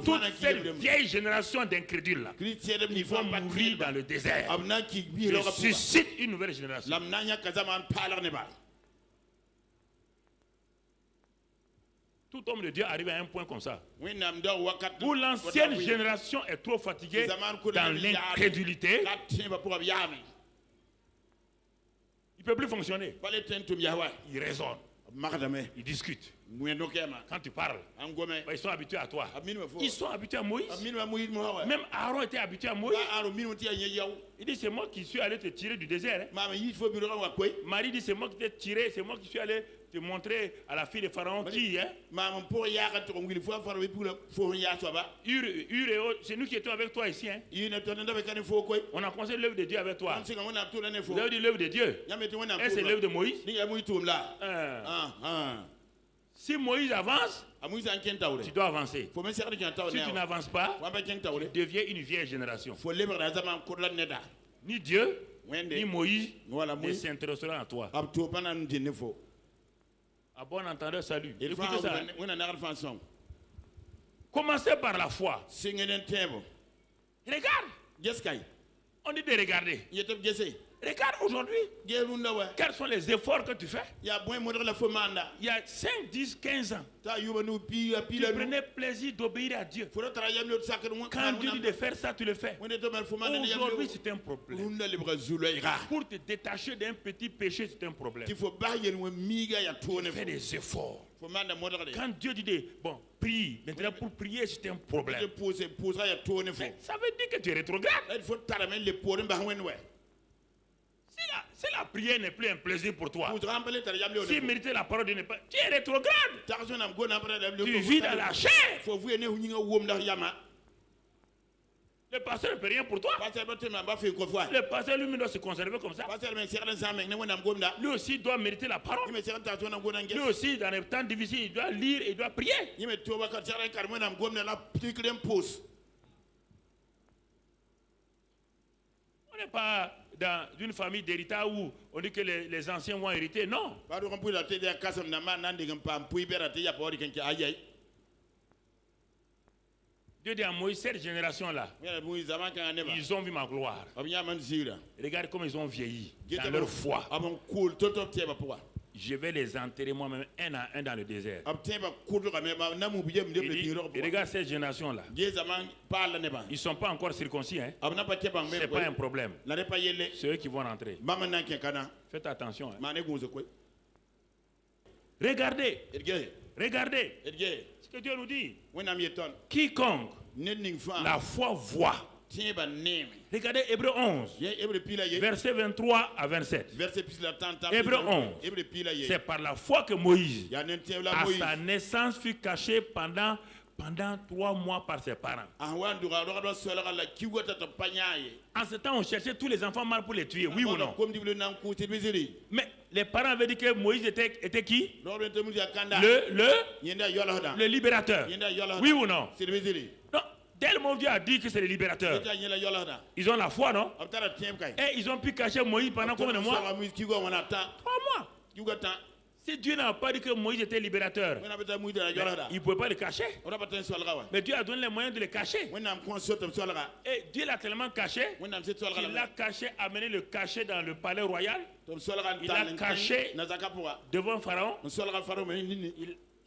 Toute cette vieille génération d'incrédules là, ils vont mourir dans le désert. Je suscite une nouvelle génération. Tout homme de Dieu arrive à un point comme ça, où l'ancienne génération est trop fatiguée dans l'incrédulité. Il ne peut plus fonctionner. Il raisonne. Ils discutent. Quand tu parles, ils sont habitués à toi. Ils sont habitués à Moïse. Même Aaron était habitué à Moïse. Il dit c'est moi qui suis allé te tirer du désert. Marie dit c'est moi qui t'ai tiré, c'est moi qui suis allé te montrer à la fille de Pharaon qui est. C'est nous qui étions avec toi ici. Hein? On a commencé l'œuvre de Dieu avec toi. Vous avez dit l'œuvre de Dieu. Et c'est l'œuvre de Moïse. Si Moïse avance, tu dois avancer. Si tu n'avances pas, tu deviens une vieille génération. Ni Dieu, ni Moïse ne s'intéresseront à toi. À bon entendeur, salut. Écoutez ça. Commencez par la foi. Regarde. On dit de regarder. Regarde aujourd'hui, quels sont les efforts que tu fais. Il y a 5, 10, 15 ans, tu prenais plaisir d'obéir à Dieu. Quand Dieu dit de faire ça, tu le fais. Aujourd'hui, c'est un problème. Pour te détacher d'un petit péché, c'est un problème. Tu fais des efforts. Quand Dieu dit bon, prie, maintenant pour prier, c'est un problème. Ça veut dire que tu es rétrograde. Si la prière n'est plus un plaisir pour toi, si mériter la parole de n'est pas, tu es rétrograde. Tu vis dans la chair. Le pasteur ne peut rien pour toi. Le pasteur lui-même doit se conserver comme ça. Lui aussi doit mériter la parole. Lui aussi, dans les temps difficiles, il doit lire et il doit prier. On n'est pas dans une famille d'héritage où on dit que les anciens vont hériter. Non. Dieu dit à Moïse, cette génération-là, ils ont vu ma gloire. Regarde comment ils ont vieilli dans leur foi. Je vais les enterrer moi-même un à un dans le désert. Et regarde cette génération-là. Ils ne sont pas encore circoncis. Hein? Ce n'est pas un problème. C'est eux qui vont rentrer. Faites attention. Hein? Regardez. Regardez. Ce que Dieu nous dit. Quiconque la foi voit. Regardez Hébreux 11, verset 23 à 27. Hébreux 11, c'est par la foi que Moïse, à sa naissance, fut caché pendant 3 mois par ses parents. En ce temps, on cherchait tous les enfants mâles pour les tuer, oui ou non? Mais les parents avaient dit que Moïse était qui? Le libérateur. Oui ou non? Non. Tellement Dieu a dit que c'est le libérateur. Ils ont la foi, non? Et ils ont pu cacher Moïse pendant combien de mois? 3 mois. Si Dieu n'a pas dit que Moïse était libérateur, il ne pouvait pas le cacher. Mais Dieu a donné les moyens de le cacher. Et Dieu l'a tellement caché qu'il l'a caché, amené le cacher dans le palais royal. Il l'a caché devant Pharaon.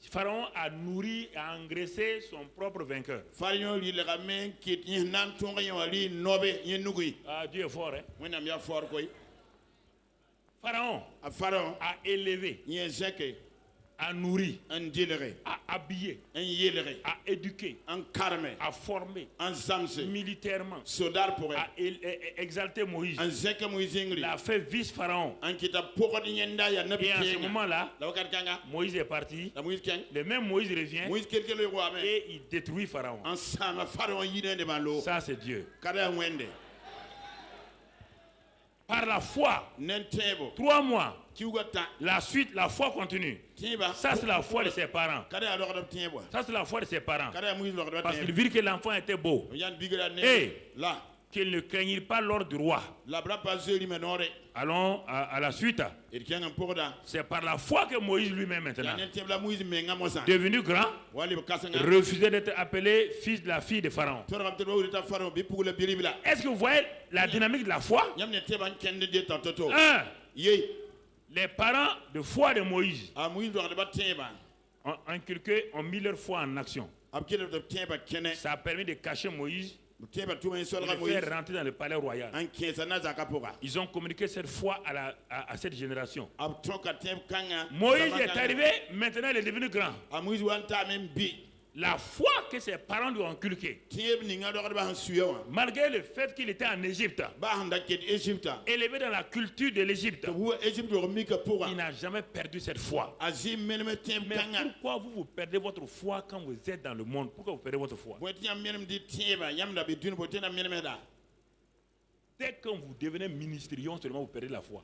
Pharaon a nourri et a engraissé son propre vainqueur. Ah, Dieu est fort, hein? Pharaon a élevé, a nourri, a habillé, a éduqué, a formé militairement, a exalté Moïse, l'a fait vice-pharaon. Et à ce moment-là, Moïse est parti, le même Moïse revient et il détruit Pharaon. Ça, c'est Dieu. Par la foi, 3 mois, la suite, la foi continue. Ça, c'est la foi de ses parents. Ça, c'est la foi de ses parents. Parce qu'ils virent que l'enfant était beau. Et qu'il ne craignit pas l'ordre du roi. Allons à la suite. C'est par la foi que Moïse lui-même maintenant, devenu grand, refusait d'être appelé fils de la fille de Pharaon. Est-ce que vous voyez la dynamique de la foi? Les parents de foi de Moïse ont inculqué, ont mis leur foi en action. Ça a permis de cacher Moïse, de le faire rentrer dans le palais royal. Ils ont communiqué cette foi à cette génération. Moïse est arrivé, maintenant il est devenu grand. La foi que ses parents lui ont inculquée, malgré le fait qu'il était en Égypte, élevé dans la culture de l'Égypte, il n'a jamais perdu cette foi. Mais pourquoi vous perdez votre foi quand vous êtes dans le monde? Pourquoi vous perdez votre foi? Dès que vous devenez ministrion, seulement vous perdez la foi.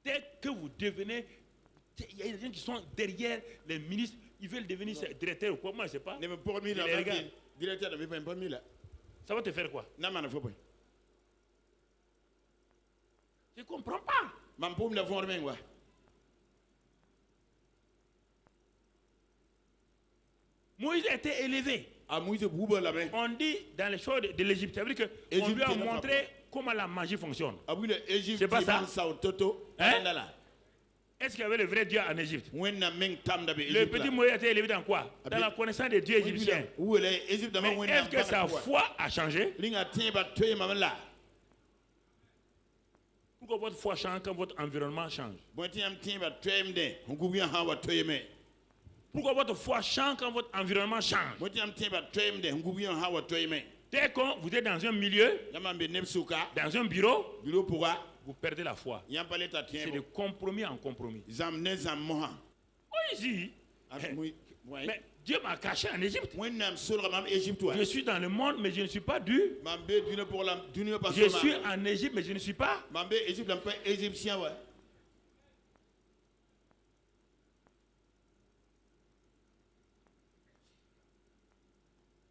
Dès que vous devenez, il y a des gens qui sont derrière les ministres, ils veulent devenir directeurs ou quoi, moi je ne sais pas. Ça va te faire quoi? Je ne comprends pas. Moïse a été élevé. On dit dans les choses de l'Égypte, ça veut dire qu'on lui a montré comment la magie fonctionne. C'est pas ça? Hein? Est-ce qu'il y avait le vrai Dieu en Égypte? Le petit Moïse a été élevé dans quoi? Dans la connaissance des dieux égyptiens. Mais est-ce que sa foi a changé? Pourquoi votre foi change quand votre environnement change? Pourquoi votre foi change quand votre environnement change? Dès que vous êtes dans un milieu, dans un bureau, vous perdez la foi. C'est de compromis en compromis. Oui, mais Dieu m'a caché en Égypte. Je suis dans le monde, mais je ne suis pas du. Je suis en Égypte, mais je ne suis pas.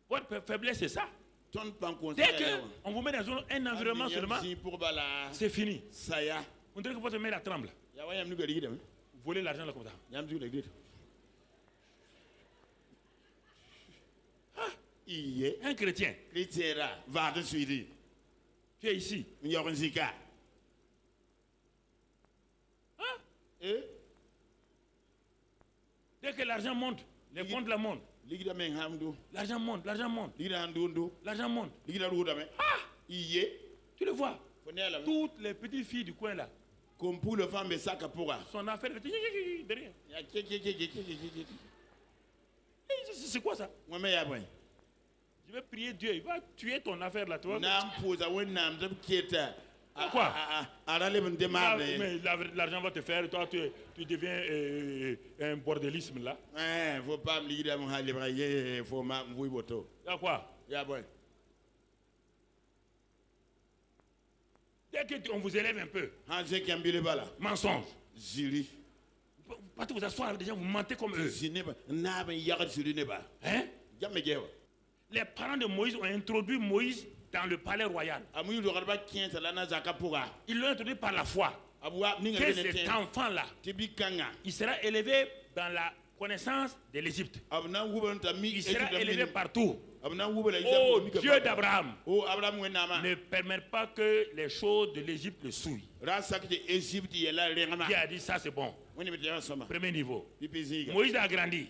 Votre faiblesse, c'est ça. Dès qu'on vous met dans un environnement seulement, c'est fini. On dirait que votre main la tremble. Vous volez l'argent là comme ça. Un chrétien. Tu es ici. Dès que l'argent monte, les comptes la montent. L'argent monte, l'argent monte. L'argent monte. Tu le vois. Toutes les petites filles du coin là. Son affaire derrière. C'est quoi ça? Je vais prier Dieu, il va tuer ton affaire là, toi. Quoi? Mais l'argent va te faire, toi tu deviens un bordelisme là. Faut pas me dire faut quoi? Dès qu'on vous élève un peu, mensonge. Pas vous asseoir avec des gens, vous mentez comme eux. Hein? Les parents de Moïse ont introduit Moïse dans le palais royal. Ils l'ont introduit par la foi. Que cet enfant-là, il sera élevé dans la connaissance de l'Égypte. Il sera élevé partout. Oh, Dieu d'Abraham ne permet pas que les choses de l'Égypte le souillent. Qui a dit ça c'est bon. Premier niveau. Moïse a grandi.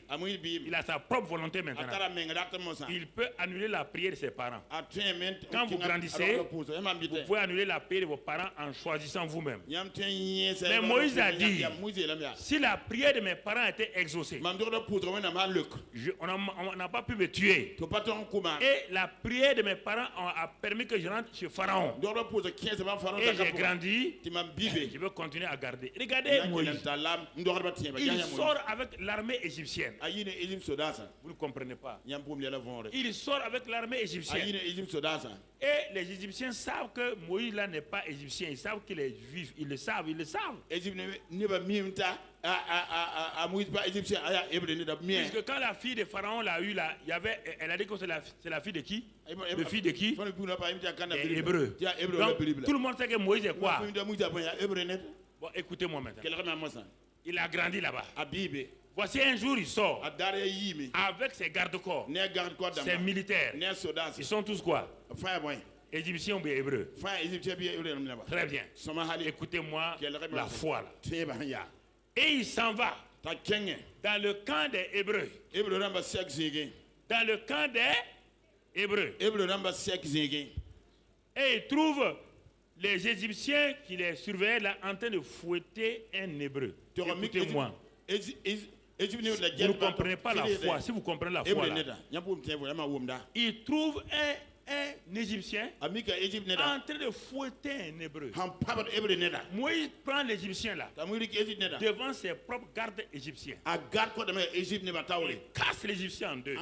Il a sa propre volonté maintenant. Il peut annuler la prière de ses parents. Quand vous grandissez, vous pouvez annuler la prière de vos parents en choisissant vous-même. Mais Moïse a dit, si la prière de mes parents a été exaucée, on n'a pas pu me tuer. Et la prière de mes parents a permis que je rentre chez Pharaon. Et j'ai grandi, je veux continuer à garder. Regardez Moïse. Il sort avec l'armée égyptienne. Vous ne comprenez pas. Il sort avec l'armée égyptienne. Et les Égyptiens savent que Moïse là n'est pas égyptien. Ils savent qu'il est juif. Ils le savent. Ils le savent. Puisque quand la fille de Pharaon l'a eu là, elle a dit que c'est la fille de qui? La fille de qui? Hébreu. Donc tout le monde sait que Moïse est quoi? Bon, écoutez-moi maintenant. Il a grandi là-bas. Voici un jour il sort avec ses gardes-corps, ses militaires. Ils sont tous quoi? Égyptiens ou bien hébreux? Très bien. Écoutez-moi la foi là. Et il s'en va dans le camp des Hébreux. Dans le camp des Hébreux. Et il trouve les Égyptiens qui les surveillaient là en train de fouetter un Hébreu. Écoutez-moi. Vous ne comprenez pas la foi. Si vous comprenez la foi là, il trouve un Égyptien en train de fouetter un Hébreu. Moïse prend l'Égyptien là devant ses propres gardes égyptiens. Il casse l'Égyptien en deux.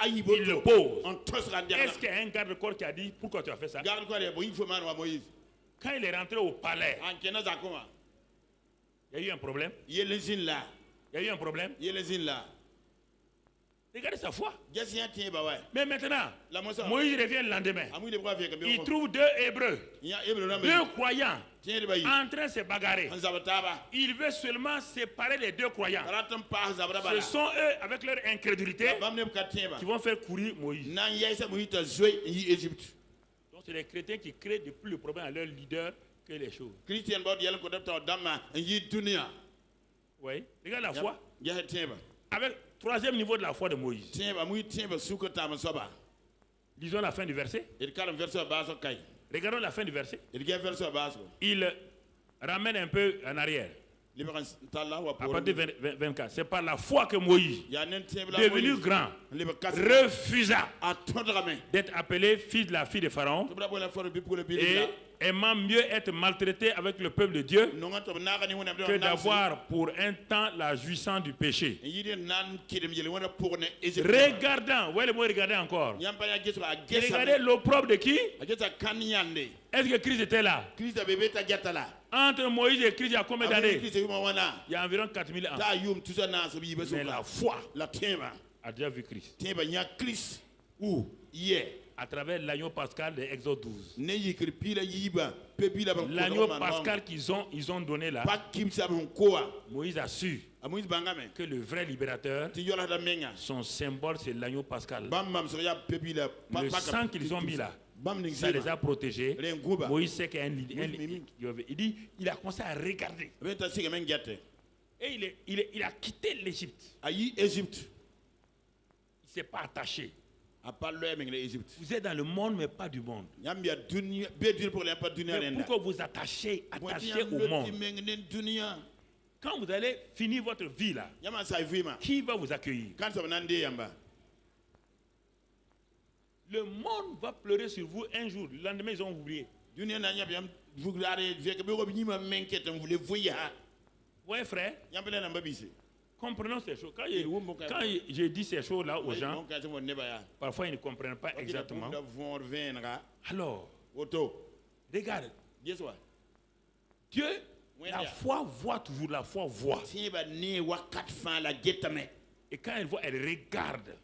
Il le pose. Est-ce qu'il y a un garde-corps qui a dit pourquoi tu as fait ça? Quand il est rentré au palais, il y a eu un problème. Il y a eu un problème. Regardez sa foi. Mais maintenant, Moïse revient le lendemain. Il trouve deux Hébreux, deux croyants, en train de se bagarrer. Il veut seulement séparer les deux croyants. Ce sont eux, avec leur incrédulité, qui vont faire courir Moïse. Donc c'est les chrétiens qui créent depuis le problème à leur leader que les choses. Oui, regarde la foi. Avec troisième niveau de la foi de Moïse. Lisons la fin du verset. Regardons la fin du verset. Il ramène un peu en arrière. À partir de 24. C'est par la foi que Moïse, devenu grand, refusa d'être appelé fils de la fille de Pharaon et aimant mieux être maltraité avec le peuple de Dieu que d'avoir pour un temps la jouissance du péché. Regardant, vous voyez le mot regarder encore. Regardez l'opprobre de qui? Est-ce que Christ était là? Entre Moïse et Christ, il y a combien d'années? Il y a environ 4000 ans. Mais la foi a déjà vu Christ. Où? À travers l'agneau pascal de Exode 12. L'agneau pascal qu'ils ont donné là, Moïse a su que le vrai libérateur, son symbole c'est l'agneau pascal. Le sang qu'ils ont mis là, ça les a protégés. Moïse sait qu'il y a un il dit, il a commencé à regarder. Et il a quitté l'Égypte. Il ne s'est pas attaché. Vous êtes dans le monde, mais pas du monde. Mais pourquoi vous attachez au monde? Quand vous allez finir votre vie là, qui va vous accueillir? Le monde va pleurer sur vous un jour. Le lendemain, ils ont oublié. Vous voyez, frère? Comprenons ces choses. Quand je dis ces choses-là aux gens, parfois ils ne comprennent pas exactement. Alors, regarde. Dieu, la foi voit toujours, la foi voit. Et quand elle voit, elle regarde.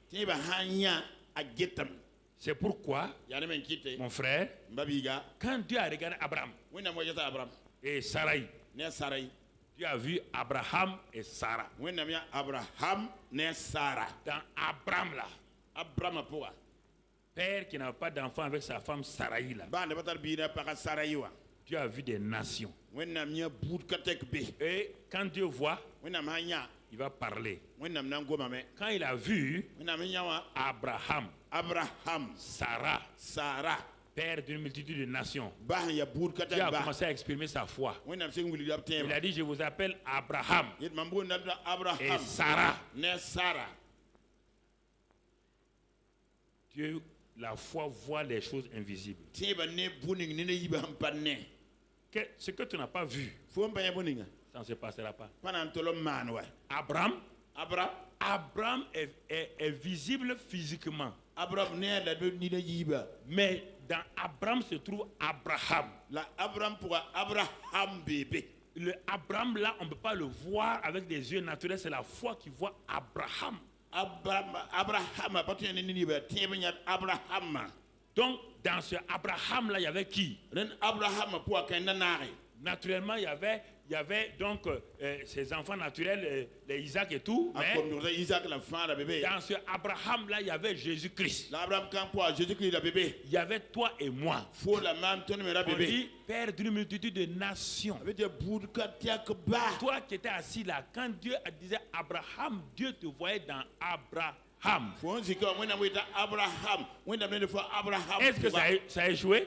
C'est pourquoi, mon frère, quand Dieu a regardé Abraham et Sarai, Dieu a vu Abraham et Sarah. Dans Abraham là, père qui n'a pas d'enfant avec sa femme Sarai là, Dieu a vu des nations. Et quand Dieu voit, il va parler. Quand il a vu Abraham, Sarah, père d'une multitude de nations, Dieu a commencé à exprimer sa foi. Il a dit, je vous appelle Abraham et Sarah. Dieu, la foi voit les choses invisibles. Ce que tu n'as pas vu, ça ne se passera pas. Abraham est visible physiquement. Mais dans Abraham se trouve Abraham. Le Abraham là, on ne peut pas le voir avec des yeux naturels. C'est la foi qui voit Abraham. Donc, dans ce Abraham là, il y avait qui? Naturellement, il y avait donc ses enfants naturels, les Isaac et tout. Mais dans ce Abraham là, il y avait Jésus-Christ. Il y avait toi et moi. On dit père d'une multitude de nations. Toi qui étais assis là, quand Dieu disait Abraham, Dieu te voyait dans Abraham. Est-ce que ça a échoué?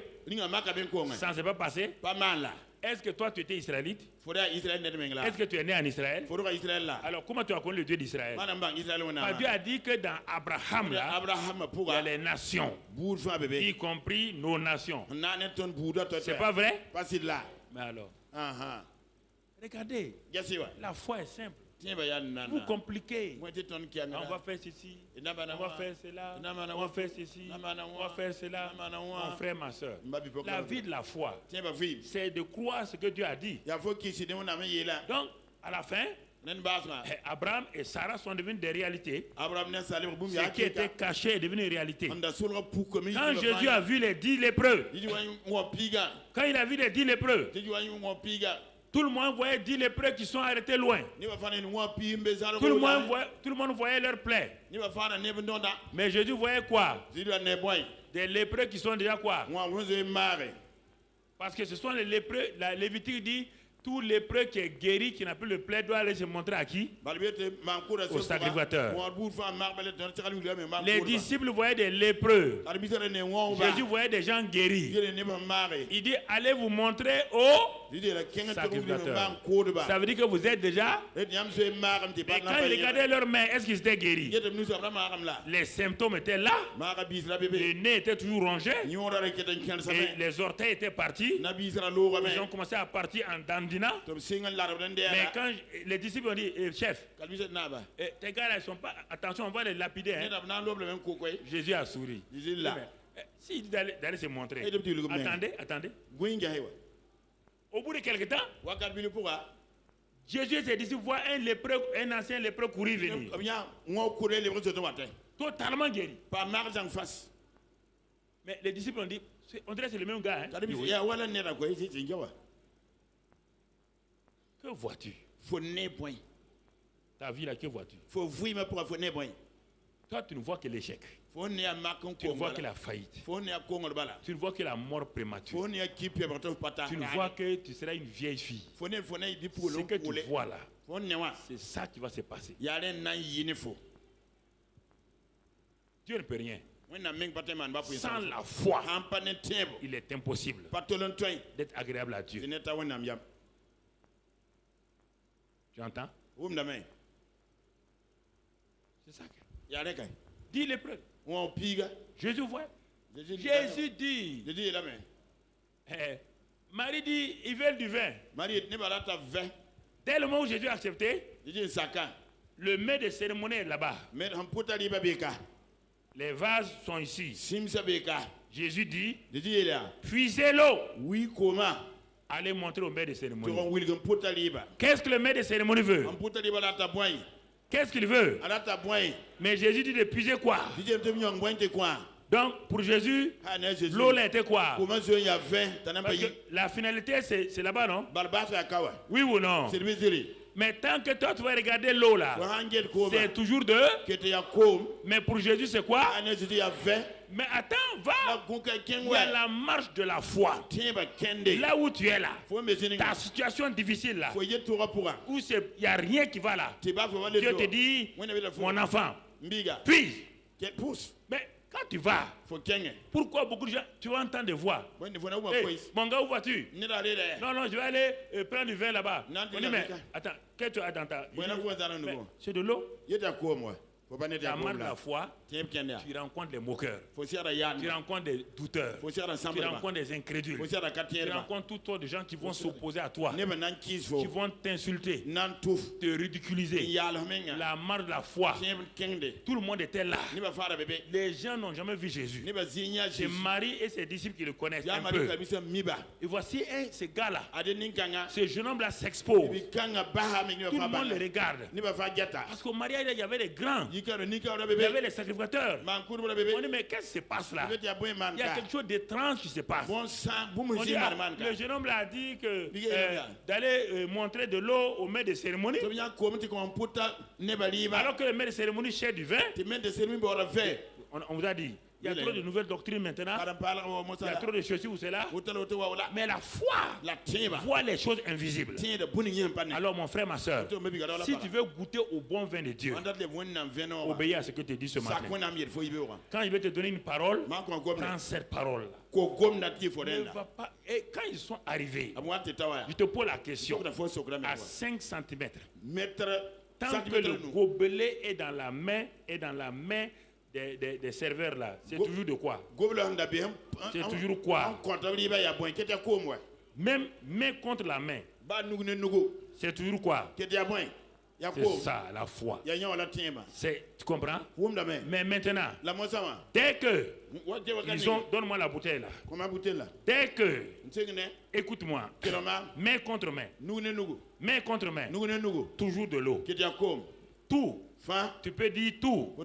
Ça ne s'est pas passé? Pas mal là. Est-ce que toi tu étais israélite? Est-ce que tu es né en Israël? Alors comment tu as connu le Dieu d'Israël? Dieu a dit que dans Abraham là, il y a les nations, y compris nos nations. C'est pas vrai? Mais alors, regardez, la foi est simple. Vous compliquez. On va faire ceci, on va faire cela, on va faire ceci, on va faire cela. Mon frère, ma soeur, la vie de la foi, c'est de croire ce que Dieu a dit. Donc, à la fin, Abraham et Sarah sont devenus des réalités. Ce qui était caché est devenu une réalité. Quand Jésus a vu les 10 lépreux, quand il a vu les 10 lépreux, tout le monde voyait 10 lépreux qui sont arrêtés loin. Tout le monde voyait leurs plaies. Mais Jésus voyait quoi? Des lépreux qui sont déjà quoi? Parce que ce sont les lépreux. La Lévitique dit tout lépreux qui est guéri, qui n'a plus le plaie, doit aller se montrer à qui? Au sacrificateur. Les disciples voyaient des lépreux. Jésus voyait des gens guéris. Il dit allez vous montrer au sacrificateur. Ça veut dire que vous êtes déjà. Et quand ils regardaient leurs mains, est-ce qu'ils étaient guéris? Les symptômes étaient là. Le nez était toujours rongé. Et les orteils étaient partis. Ils ont commencé à partir en dandina. Mais quand les disciples ont dit chef, tes gars là ils sont pas. Attention, on va les lapider. Hein. Jésus a souri. S'il dit d'aller se montrer, attendez. Au bout de quelques temps, Jésus et ses disciples voient un ancien lépreux courir venir. Totalement guéri. Mais les disciples ont dit, on dirait que c'est le même gars. Hein? Que vois-tu? Ta vie là, que vois-tu? Toi, tu ne vois que l'échec. Tu ne vois que la faillite. Tu ne vois que la mort prématurée. Tu ne vois que tu seras une vieille fille. Ce que tu vois là, c'est ça qui va se passer. Dieu ne peut rien. Sans la foi, il est impossible d'être agréable à Dieu. Tu entends? C'est ça. Dis les preuves. Jésus voit. Jésus dit. Marie dit, ils veulent du vin. Dès le moment où Jésus a accepté, le maître de cérémonie est là-bas. Les vases sont ici. Jésus dit, puisez l'eau. Allez montrer au maître de cérémonie. Qu'est-ce que le maître de cérémonie veut? Qu'est-ce qu'il veut? Mais Jésus dit de puiser quoi? Donc pour Jésus, l'eau là était quoi? Parce que la finalité c'est là-bas, non? Oui ou non? Mais tant que toi tu vas regarder l'eau là, c'est toujours de. Mais pour Jésus c'est quoi? Mais attends, va. Il y a la marche de la foi. Là où tu es là, ta situation difficile là, où il n'y a rien qui va là. Dieu te dit, mon enfant, puis, mais quand tu vas, pourquoi beaucoup de gens, tu vas entendre des voix. Hey, mon gars, où vas-tu? Non, non, je vais aller prendre du vin là-bas. Mais attends, qu'est-ce que tu as dans ta... C'est de l'eau. La marque de la foi, tu rencontres les moqueurs, tu rencontres des douteurs, tu rencontres des incrédules, tu rencontres toutes sortes de gens qui vont s'opposer à toi, qui vont t'insulter, te ridiculiser. La marque de la foi, tout le monde était là. Les gens n'ont jamais vu Jésus. C'est Marie et ses disciples qui le connaissent un peu. Et voici ce gars-là, ce jeune homme-là s'expose. Tout le monde le regarde. Parce qu'au mariage, il y avait les grands. Il y avait les sacrificateurs. On dit, mais qu'est-ce qui se passe là? Il y a quelque chose d'étrange qui se passe. On dit, le jeune homme a dit que d'aller montrer de l'eau au maître de cérémonie. Alors que le maître de cérémonie cherche du vin. On vous a dit. Il y a trop de nouvelles doctrines maintenant. Il y a trop de choses ou cela. Mais la foi voit les choses invisibles. Alors mon frère, ma soeur, si tu veux goûter au bon vin de Dieu, obéis à ce que te dit ce matin. Quand il veut te donner une parole, prends cette parole. Et quand ils sont arrivés, je te pose la question. À 5 cm, tant que le gobelet est dans la main, des serveurs là, c'est toujours de quoi? C'est toujours quoi? Même main contre la main. C'est toujours quoi? C'est ça la foi. Tu comprends? Mais maintenant, dès que ils ont, donne-moi la bouteille là. Dès que, écoute-moi, main contre main, main contre main, toujours de l'eau. Tout. Tu peux dire tout,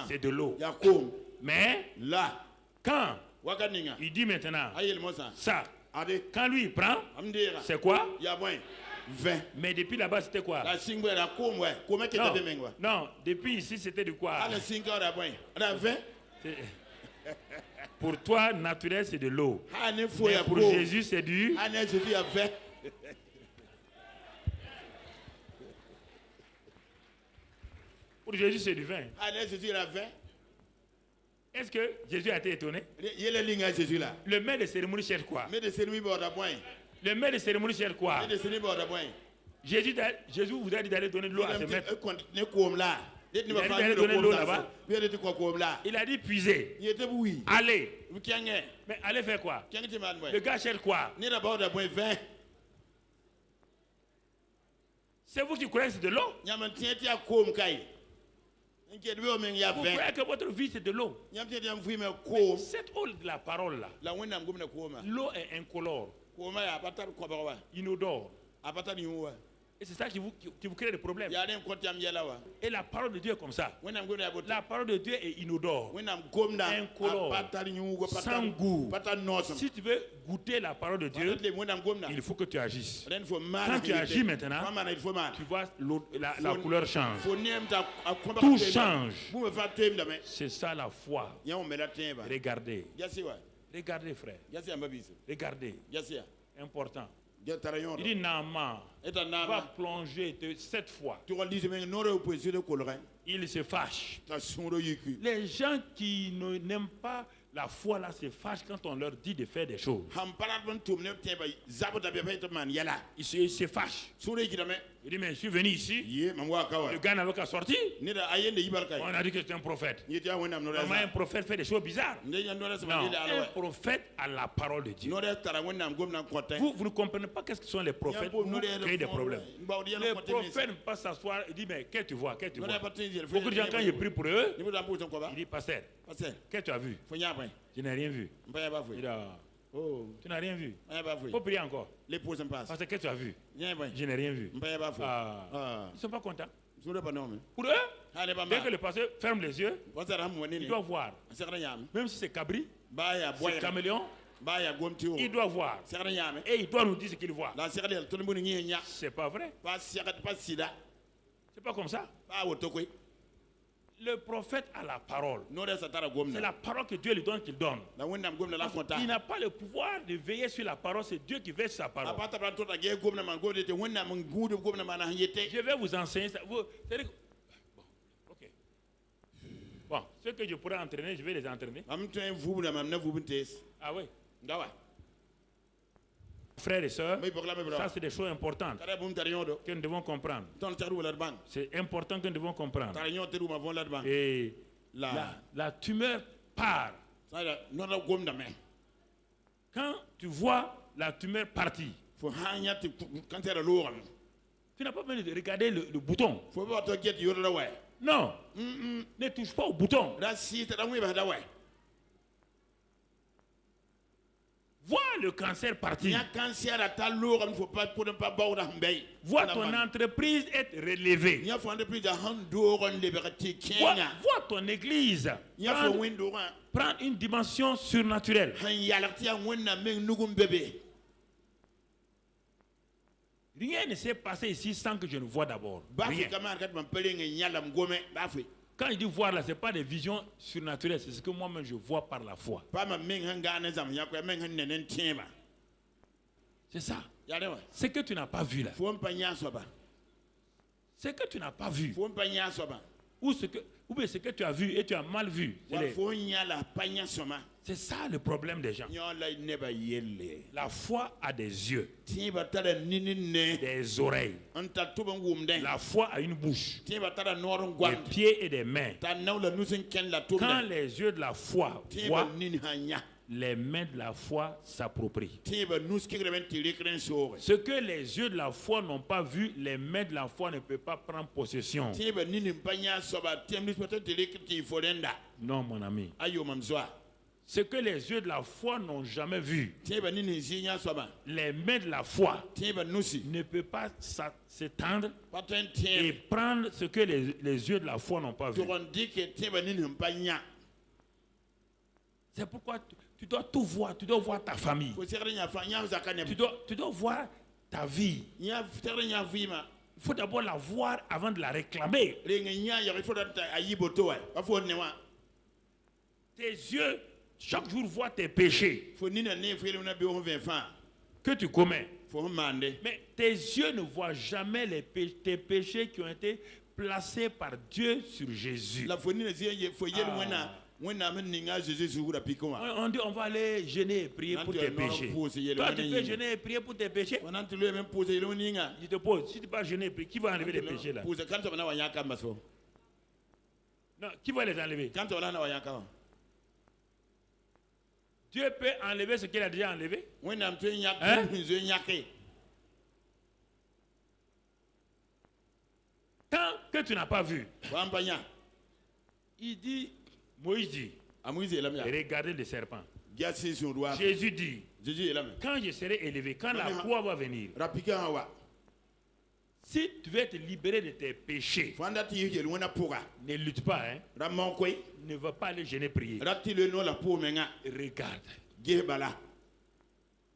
c'est de l'eau. Mais là, quand il dit maintenant ça, quand lui il prend, c'est quoi? Mais depuis là-bas c'était quoi? Non, depuis ici c'était de quoi? Pour toi, naturel c'est de l'eau. Mais pour Jésus c'est du... Pour Jésus, c'est du vin. Est-ce que Jésus a été étonné? Le maître de cérémonie cherche quoi? Le maître de cérémonie cherche quoi? Jésus vous a dit d'aller donner de l'eau à ce maître. Il a dit d'aller donner de l'eau là-bas. Il a dit puiser. Allez. Mais allez faire quoi? Le gars cherche quoi? C'est vous qui croyez que c'est de l'eau? Vous croyez que votre vie c'est de l'eau? Cette eau de la parole là, l'eau est incolore, inodore. Et c'est ça qui vous crée des problèmes. Et la parole de Dieu est comme ça. La parole de Dieu est inodore, incolore, sans goût. Si tu veux goûter la parole de Dieu, il faut que tu agisses. Quand tu agis maintenant, tu vois la couleur change. Tout change. C'est ça la foi. Regardez. Regardez frère. Regardez. Important. Il dit Naaman va plonger 7 fois. Il se fâche. Les gens qui n'aiment pas la foi là se fâchent quand on leur dit de faire des choses. Ils se fâchent. Il dit mais je suis venu ici. Le gars n'avait qu'à sortir. On a dit que c'était un prophète. Normalement un prophète fait des choses bizarres. Non, un prophète a la parole de Dieu. Vous ne comprenez pas qu'est-ce que sont les prophètes. Vous créez des problèmes. Les prophètes ne pas s'asseoir et dire mais qu'est-ce que tu vois? Beaucoup de gens quand ils prient pour eux, il dit pasteur, qu'est-ce que tu as vu? Je n'ai rien vu. Il dit, oh, tu n'as rien vu. Il faut prier encore. Parce que qu'est-ce que tu as vu? Je n'ai rien vu. Ils ne sont pas contents. Pour eux, dès que le pasteur ferme les yeux, il doit voir. Même si c'est cabri, c'est caméléon, Il doit voir. Et il doit nous dire ce qu'il voit. C'est pas vrai. C'est pas comme ça. Le prophète a la parole. C'est la parole que Dieu lui donne qu'il donne. Il n'a pas le pouvoir de veiller sur la parole, c'est Dieu qui veille sur sa parole. Je vais vous enseigner ça. Bon, ceux que je pourrais entraîner, je vais les entraîner. Ah oui. Frères et sœurs, ça c'est des choses importantes que nous devons comprendre. C'est important que nous devons comprendre. Et la tumeur part. Quand tu vois la tumeur partir, tu n'as pas besoin de regarder le bouton. Non, ne touche pas au bouton. Vois le cancer partir. Vois ton entreprise être relevée. Vois ton église prendre une dimension surnaturelle. Rien ne s'est passé ici sans que je ne vois d'abord. Quand je dis voir là, ce n'est pas des visions surnaturelles, c'est ce que moi-même je vois par la foi. C'est ça. Ce que tu n'as pas vu là. Ce que tu n'as pas vu. Ou ce que tu as vu et tu as mal vu. C'est ça le problème des gens. La foi a des yeux, des oreilles. La foi a une bouche, des pieds et des mains. Quand les yeux de la foi voient, les mains de la foi s'approprient. Ce que les yeux de la foi n'ont pas vu, les mains de la foi ne peuvent pas prendre possession. Non, mon ami. Ce que les yeux de la foi n'ont jamais vu, les mains de la foi ne peuvent pas s'étendre et prendre ce que les yeux de la foi n'ont pas vu. C'est pourquoi tu dois tout voir. Tu dois voir ta famille. Tu dois voir ta vie. Il faut d'abord la voir avant de la réclamer. Tes yeux, chaque jour, voient tes péchés que tu commets. Mais tes yeux ne voient jamais tes péchés qui ont été placés par Dieu sur Jésus. On dit on va aller jeûner et prier pour tes péchés. Toi tu peux jeûner et prier pour tes péchés. Je te pose, si tu ne peux pas jeûner et prier, qui va enlever les péchés là? Non, qui va les enlever? Dieu peut enlever ce qu'il a déjà enlevé. Hein? Tant que tu n'as pas vu. Il dit, Moïse dit, regardez le serpent. Jésus dit, quand je serai élevé, quand la croix va venir, si tu veux te libérer de tes péchés, ne lutte pas, hein? Ne va pas aller jeûner prier. Regarde.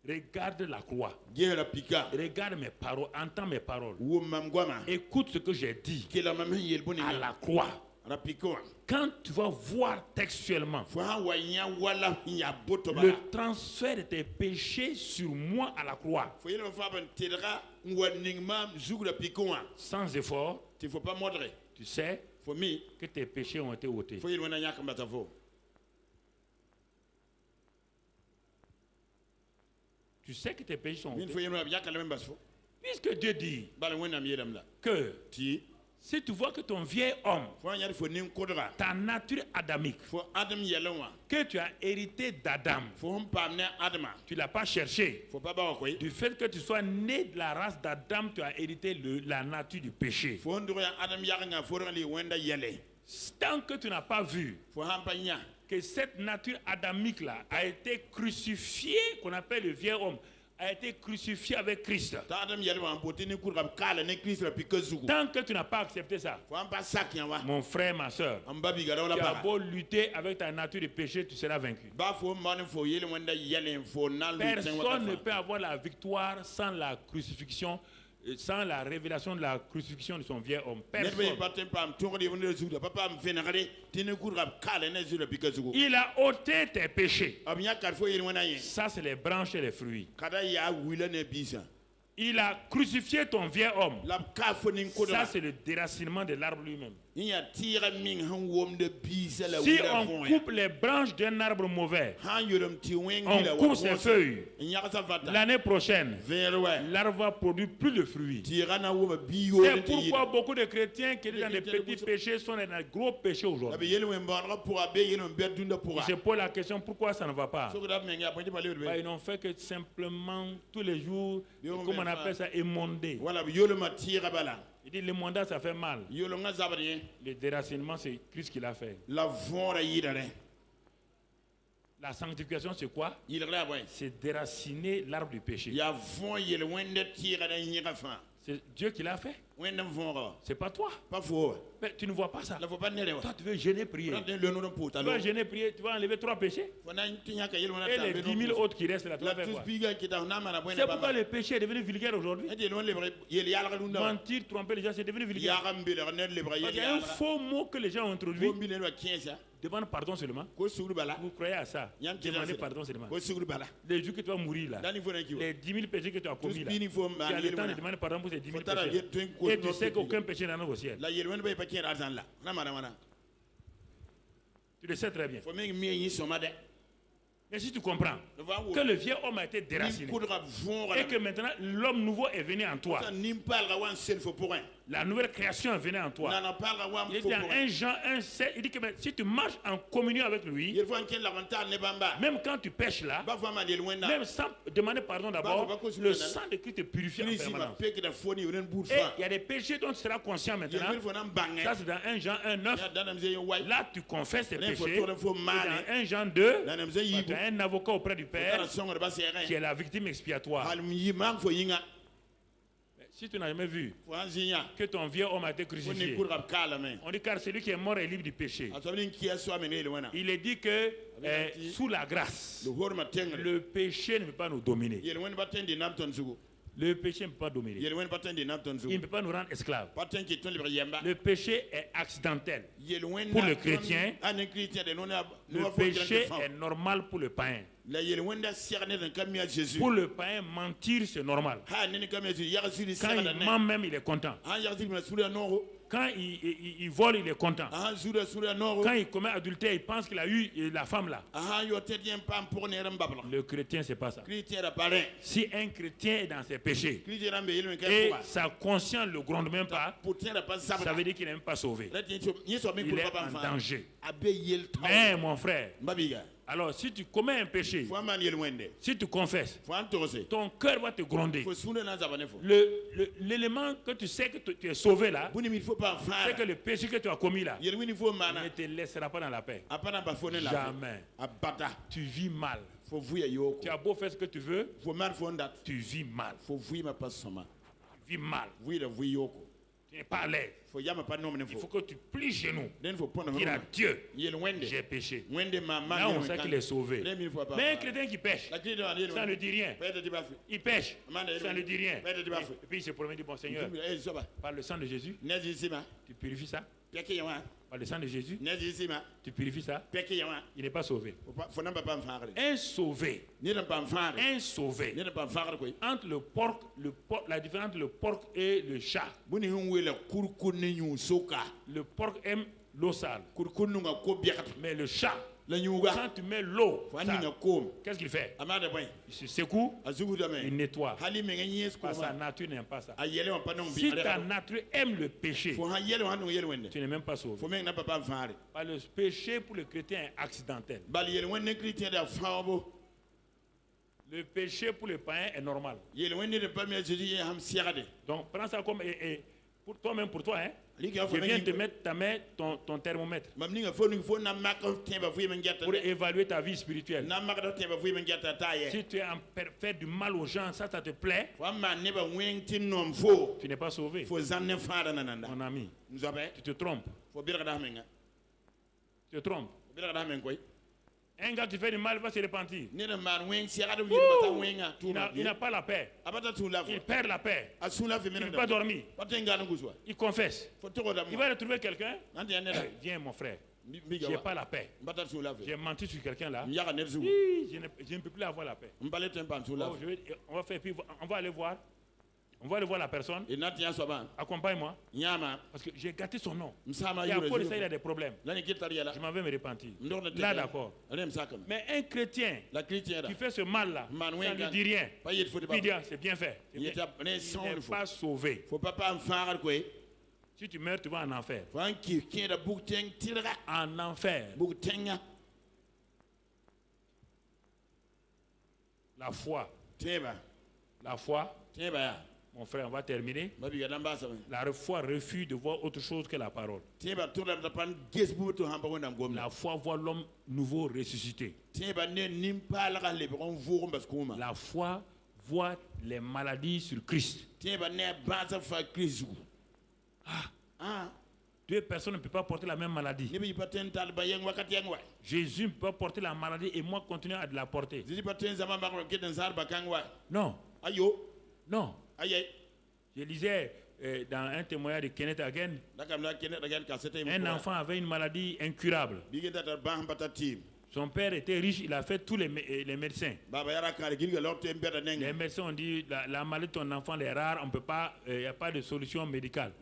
Regarde la croix. Regarde mes paroles, entends mes paroles. Écoute ce que j'ai dit à la croix. Quand tu vas voir textuellement le transfert de tes péchés sur moi à la croix, sans effort, tu sais que tes péchés ont été ôtés. Tu sais que tes péchés sont ôtés. Puisque Dieu dit que si tu vois que ton vieil homme, ta nature adamique, que tu as hérité d'Adam, tu ne l'as pas cherché. Du fait que tu sois né de la race d'Adam, tu as hérité la nature du péché. Tant que tu n'as pas vu que cette nature adamique-là a été crucifiée, qu'on appelle le vieil homme, a été crucifié avec Christ. Tant que tu n'as pas accepté ça, mon frère, ma soeur, tu as beau lutter avec ta nature de péché, tu seras vaincu. Personne ne peut avoir la victoire sans la crucifixion, sans la révélation de la crucifixion de son vieil homme. Personne. Il a ôté tes péchés. Ça, c'est les branches et les fruits. Il a crucifié ton vieil homme. Ça, c'est le déracinement de l'arbre lui-même. Si on coupe les branches d'un arbre mauvais, on coupe ses feuilles, l'année prochaine, l'arbre va produire plus de fruits. C'est pourquoi beaucoup de chrétiens qui sont dans des petits péchés sont dans des gros péchés aujourd'hui. Je pose la question, pourquoi ça ne va pas? Ils n'ont fait que simplement tous les jours, comment on appelle ça, émonder. Il dit le mandat ça fait mal. Le déracinement c'est Christ qui l'a fait. La sanctification c'est quoi? C'est déraciner l'arbre du péché. C'est Dieu qui l'a fait. C'est pas toi. Mais tu ne vois pas ça. Toi tu veux gêner prier. Tu vas gêner prier, tu vas enlever 3 péchés. Et les 10 000 autres qui restent là, tu vas faire quoi? C'est pourquoi le péché est devenu vulgaire aujourd'hui. Mentir, tromper les gens, c'est devenu vulgaire. Il y a un faux mot que les gens ont introduit. Demande pardon seulement. Vous croyez à ça? Demandez pardon seulement. Les jours que tu vas mourir là, les 10 000 péchés que tu as commis là, tu as le temps de demander pardon pour ces 10 000 péchés. Et tu sais qu'aucun péché n'en a au ciel. Tu le sais très bien. Mais si tu comprends que le vieux homme a été déraciné et que maintenant l'homme nouveau est venu en toi, la nouvelle création est venue en toi. Il dit dans 1 Jean 1,7, il dit que si tu marches en communion avec lui, même quand tu pêches là, même sans demander pardon d'abord, le sang de Christ te purifie en permanence. Et il y a des péchés dont tu seras conscient maintenant. Ça c'est dans 1 Jean 1,9. Là tu confesses tes péchés. Et dans 1 Jean 2, tu as un avocat auprès du Père qui est la victime expiatoire. Si tu n'as jamais vu que ton vieux homme a été crucifié, on dit car celui qui est mort est libre du péché. Il est dit que sous la grâce, le péché ne peut pas nous dominer. Le péché ne peut pas dominer. Il ne peut pas nous rendre esclaves. Le péché est accidentel pour le chrétien. Le péché est normal pour le païen. Pour le païen, mentir c'est normal. Quand il ment même, il est content. Quand il vole, il est content. Quand il commet adultère, il pense qu'il a eu la femme là. Le chrétien, c'est pas ça. Si un chrétien est dans ses péchés et sa conscience ne le gronde même pas, ça veut dire qu'il n'est même pas sauvé. Il est en danger. Mais mon frère, alors si tu commets un péché, si tu confesses, ton cœur va te gronder. L'élément que tu sais que tu es sauvé là, c'est que le péché que tu as commis là ne te laissera pas dans la paix. Jamais. Tu vis mal. Tu as beau faire ce que tu veux, tu vis mal. Tu vis mal. Tu n'es pas à l'aise. Il faut que tu plies genoux. Dire à Dieu, j'ai péché. Là, on sait qu'il est sauvé. Mais un chrétien qui pêche, ça ne dit rien. Il pêche, ça ne dit rien. Et puis il se promet, dit, bon Seigneur, par le sang de Jésus, tu purifies ça. Par le sang de Jésus, tu purifies ça. Il n'est pas sauvé. Un sauvé. Entre le porc, la différence entre le porc et le chat. Le porc aime l'eau sale. Mais le chat, quand tu mets l'eau, qu'est-ce qu'il fait? Il se secoue, il nettoie. Parce que sa nature n'aime pas ça. Si ta nature aime le péché, tu n'es même pas sauvé. Le péché pour le chrétien est accidentel. Le péché pour le païen est normal. Donc prends ça comme Pour toi-même, pour toi, hein. Je viens te mettre ta main, ton thermomètre. Pour évaluer ta vie spirituelle. Si tu es en faire du mal aux gens, ça te plaît. Tu n'es pas sauvé. Mon ami. Tu te trompes. Tu te trompes. Un gars qui fait du mal va se repentir. Il n'a pas la paix. Il perd la paix. Il ne peut pas dormir. Il confesse. Il va retrouver quelqu'un. Viens mon frère. Je n'ai pas la paix. J'ai menti sur quelqu'un là. Je ne peux plus avoir la paix. On va faire, on va aller voir. On va aller voir la personne. Accompagne-moi. Parce que j'ai gâté son nom. Il y a encore de ça, il a des problèmes. Je m'en vais me repentir. Là, d'accord. Mais un chrétien qui fait ce mal-là, ça ne lui dit rien. Il dit, c'est bien fait. Il n'est pas sauvé. Si tu meurs, tu vas en enfer. En enfer. La foi. La foi. Mon frère, on va terminer. La foi refuse de voir autre chose que la parole. La foi voit l'homme nouveau ressuscité. La foi voit les maladies sur Christ. Deux personnes ne peuvent pas porter la même maladie. Jésus ne peut pas porter la maladie et moi continuer à la porter. Non. Non. Je lisais dans un témoignage de Kenneth Hagin, un enfant avait une maladie incurable. Son père était riche, il a fait tous les médecins. Les médecins ont dit la maladie de ton enfant est rare, on peut pas, il n'y a pas de solution médicale.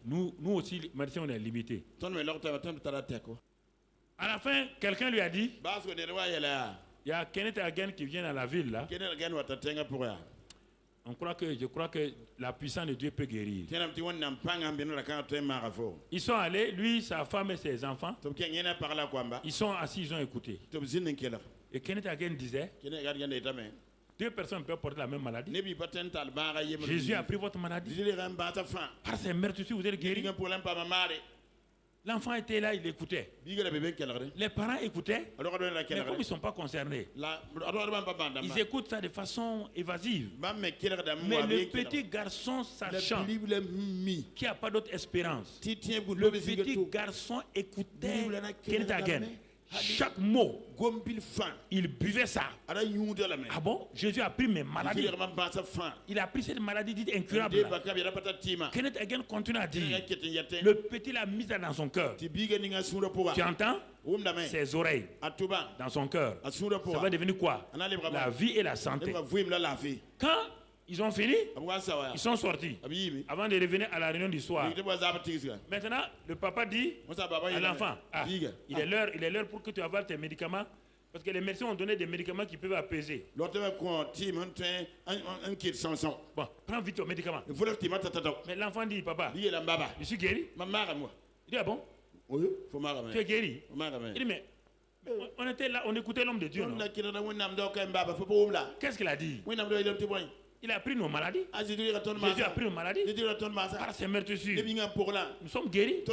Nous aussi, les médecins, on est limités. À la fin, quelqu'un lui a dit, il y a Kenneth Hagin qui vient dans la ville là. Je crois que la puissance de Dieu peut guérir. Ils sont allés, lui, sa femme et ses enfants. Ils sont assis, ils ont écouté. Et Kenneth Hagin disait, deux personnes peuvent porter la même maladie. Jésus a pris votre maladie. Par ses meurtrissures, vous êtes guéris. L'enfant était là, il écoutait. Les parents écoutaient, mais comme ils ne sont pas concernés, ils écoutent ça de façon évasive. Mais le petit garçon sachant qui n'a pas d'autre espérance, le petit garçon écoutait Kenneth Hagin. Chaque mot, il buvait ça. Ah bon? Jésus a pris mes maladies. Il a pris cette maladie dite incurable. Kenneth Hagin continue à dire, le petit l'a mise dans son cœur. Tu entends? Ses oreilles dans son cœur. Ça va devenir quoi? La vie et la santé. Quand ils ont fini, ils sont sortis avant de revenir à la réunion du soir. Maintenant, le papa dit à l'enfant, il est l'heure pour que tu avales tes médicaments, parce que les médecins ont donné des médicaments qui peuvent apaiser. Bon, prends vite ton médicament. Mais l'enfant dit, papa, je suis guéri. Il dit, ah bon? Tu es guéri? Il dit, mais on était là, on écoutait l'homme de Dieu. Qu'est-ce qu'il a dit? Il a pris nos maladies. Jésus a pris nos maladies. Par ses meurtrissures, nous sommes guéris.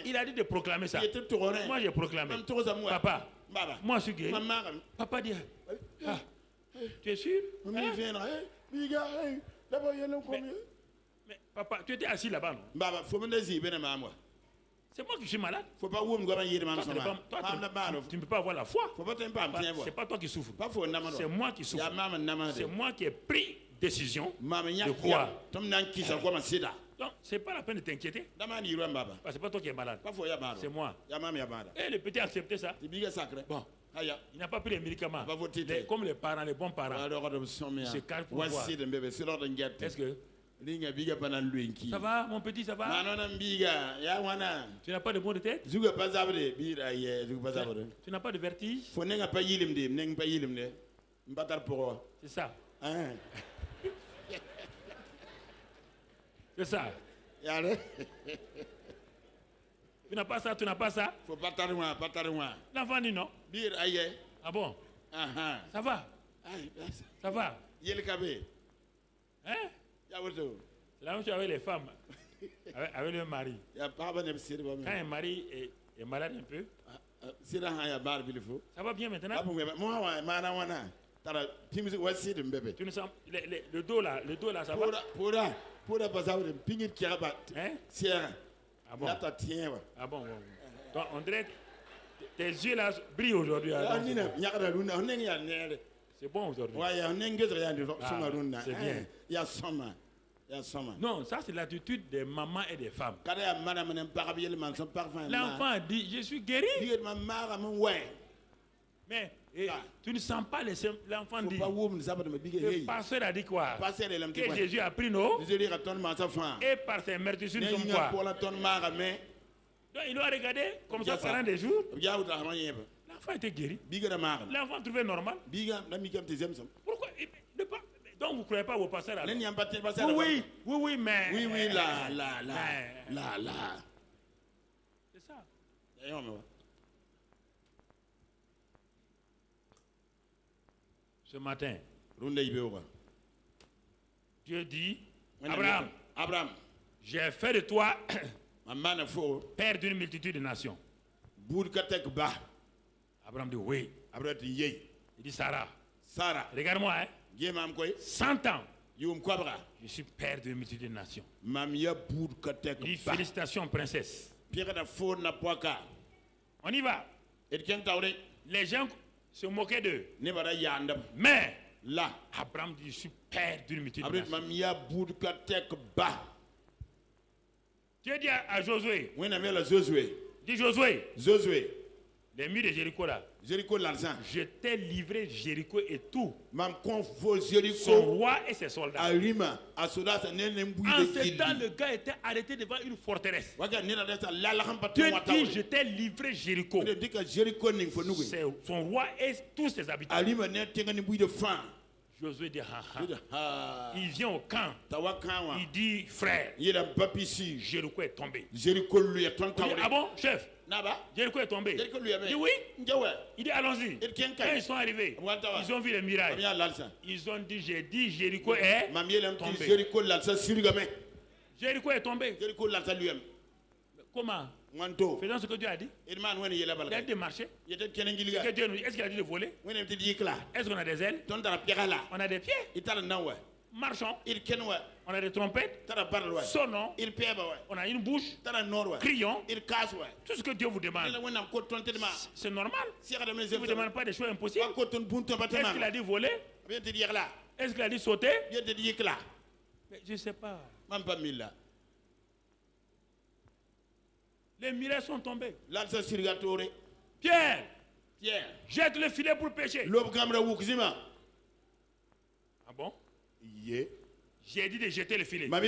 Il a dit de proclamer ça. Moi j'ai proclamé. Papa, moi je suis guéri. Papa dit, tu es sûr? Mais papa, tu étais assis là-bas, non? C'est moi qui suis malade. Toi, tu ne peux pas avoir la foi. C'est pas toi qui souffres. C'est moi qui souffre. C'est moi qui ai pris décision de croire. Donc, c'est pas la peine de t'inquiéter. C'est pas toi qui es malade. C'est moi. Et le petit a accepté ça. Bon. Il n'a pas pris les médicaments. Comme les parents, les bons parents. Il se calme pour voir. Est-ce que ça va, mon petit, ça va? Tu n'as pas de maux de tête? Tu n'as pas de vertige? C'est ça. C'est ça. Tu n'as pas ça, tu n'as pas ça? L'enfant dit non. Ah bon? Ça va? Ça va? la même chose avec les femmes, avec le mari. Quand un mari est malade un peu, ça va bien maintenant. Tu ne sens le dos là, ça va. Hein? Ah bon? Ah bon. Donc on dirait tes yeux là brillent aujourd'hui. C'est bon aujourd'hui. C'est bien. Non, ça c'est l'attitude des mamans et des femmes. L'enfant dit, je suis guéri. Mais tu ne sens pas l'enfant dit. Le pasteur a dit quoi? Que Jésus a pris nos. Et par ses meurtrissures nous sommes quoi? Donc il doit regarder comme ça pendant des jours. L'enfant était guéri. L'enfant trouvait normal. Pourquoi? Donc vous ne croyez pas vos pasteurs alors? Oui, mais. Oui, là. C'est ça. Ce matin, Dieu dit, Abraham, j'ai fait de toi père d'une multitude de nations. Abraham dit oui. Il dit Sarah, regarde-moi, hein. 100 ans, je suis père d'une multitude de nations. Il dit félicitations princesse. On y va. Les gens se moquaient d'eux. Mais là, Abraham dit, je suis père d'une multitude de nations. Dieu dit à Josué, dit Josué, les murs de Jéricho là, je t'ai livré Jéricho et tout, son roi et ses soldats. En ce temps, le gars était arrêté devant une forteresse. Dieu dit, je t'ai livré Jéricho, son roi et tous ses habitants. Josué dit, il vient au camp. Il dit, frère, Jéricho est tombé. Il dit, ah bon, chef? Jéricho est tombé. Il dit oui. Il dit, allons-y. Quand ils sont arrivés, ils ont vu les mirages. Ils ont dit, j'ai dit, Jéricho est tombé. Jéricho est tombé. Comment? Faisant ce que Dieu a dit. Il a dit de marcher. Est-ce qu'il a dit de voler? Est-ce qu'on a des ailes? On a des pieds. Marchons. On a des trompettes. Sonnons. On a une bouche. Crions. Tout ce que Dieu vous demande. C'est normal. Il ne vous demande pas des choses impossibles. Est-ce qu'il a dit voler? Est-ce qu'il a dit sauter? Mais je ne sais pas. Les mirages sont tombés. Pierre, jette le filet pour pêcher. Ah bon? J'ai dit de jeter le filet. Ne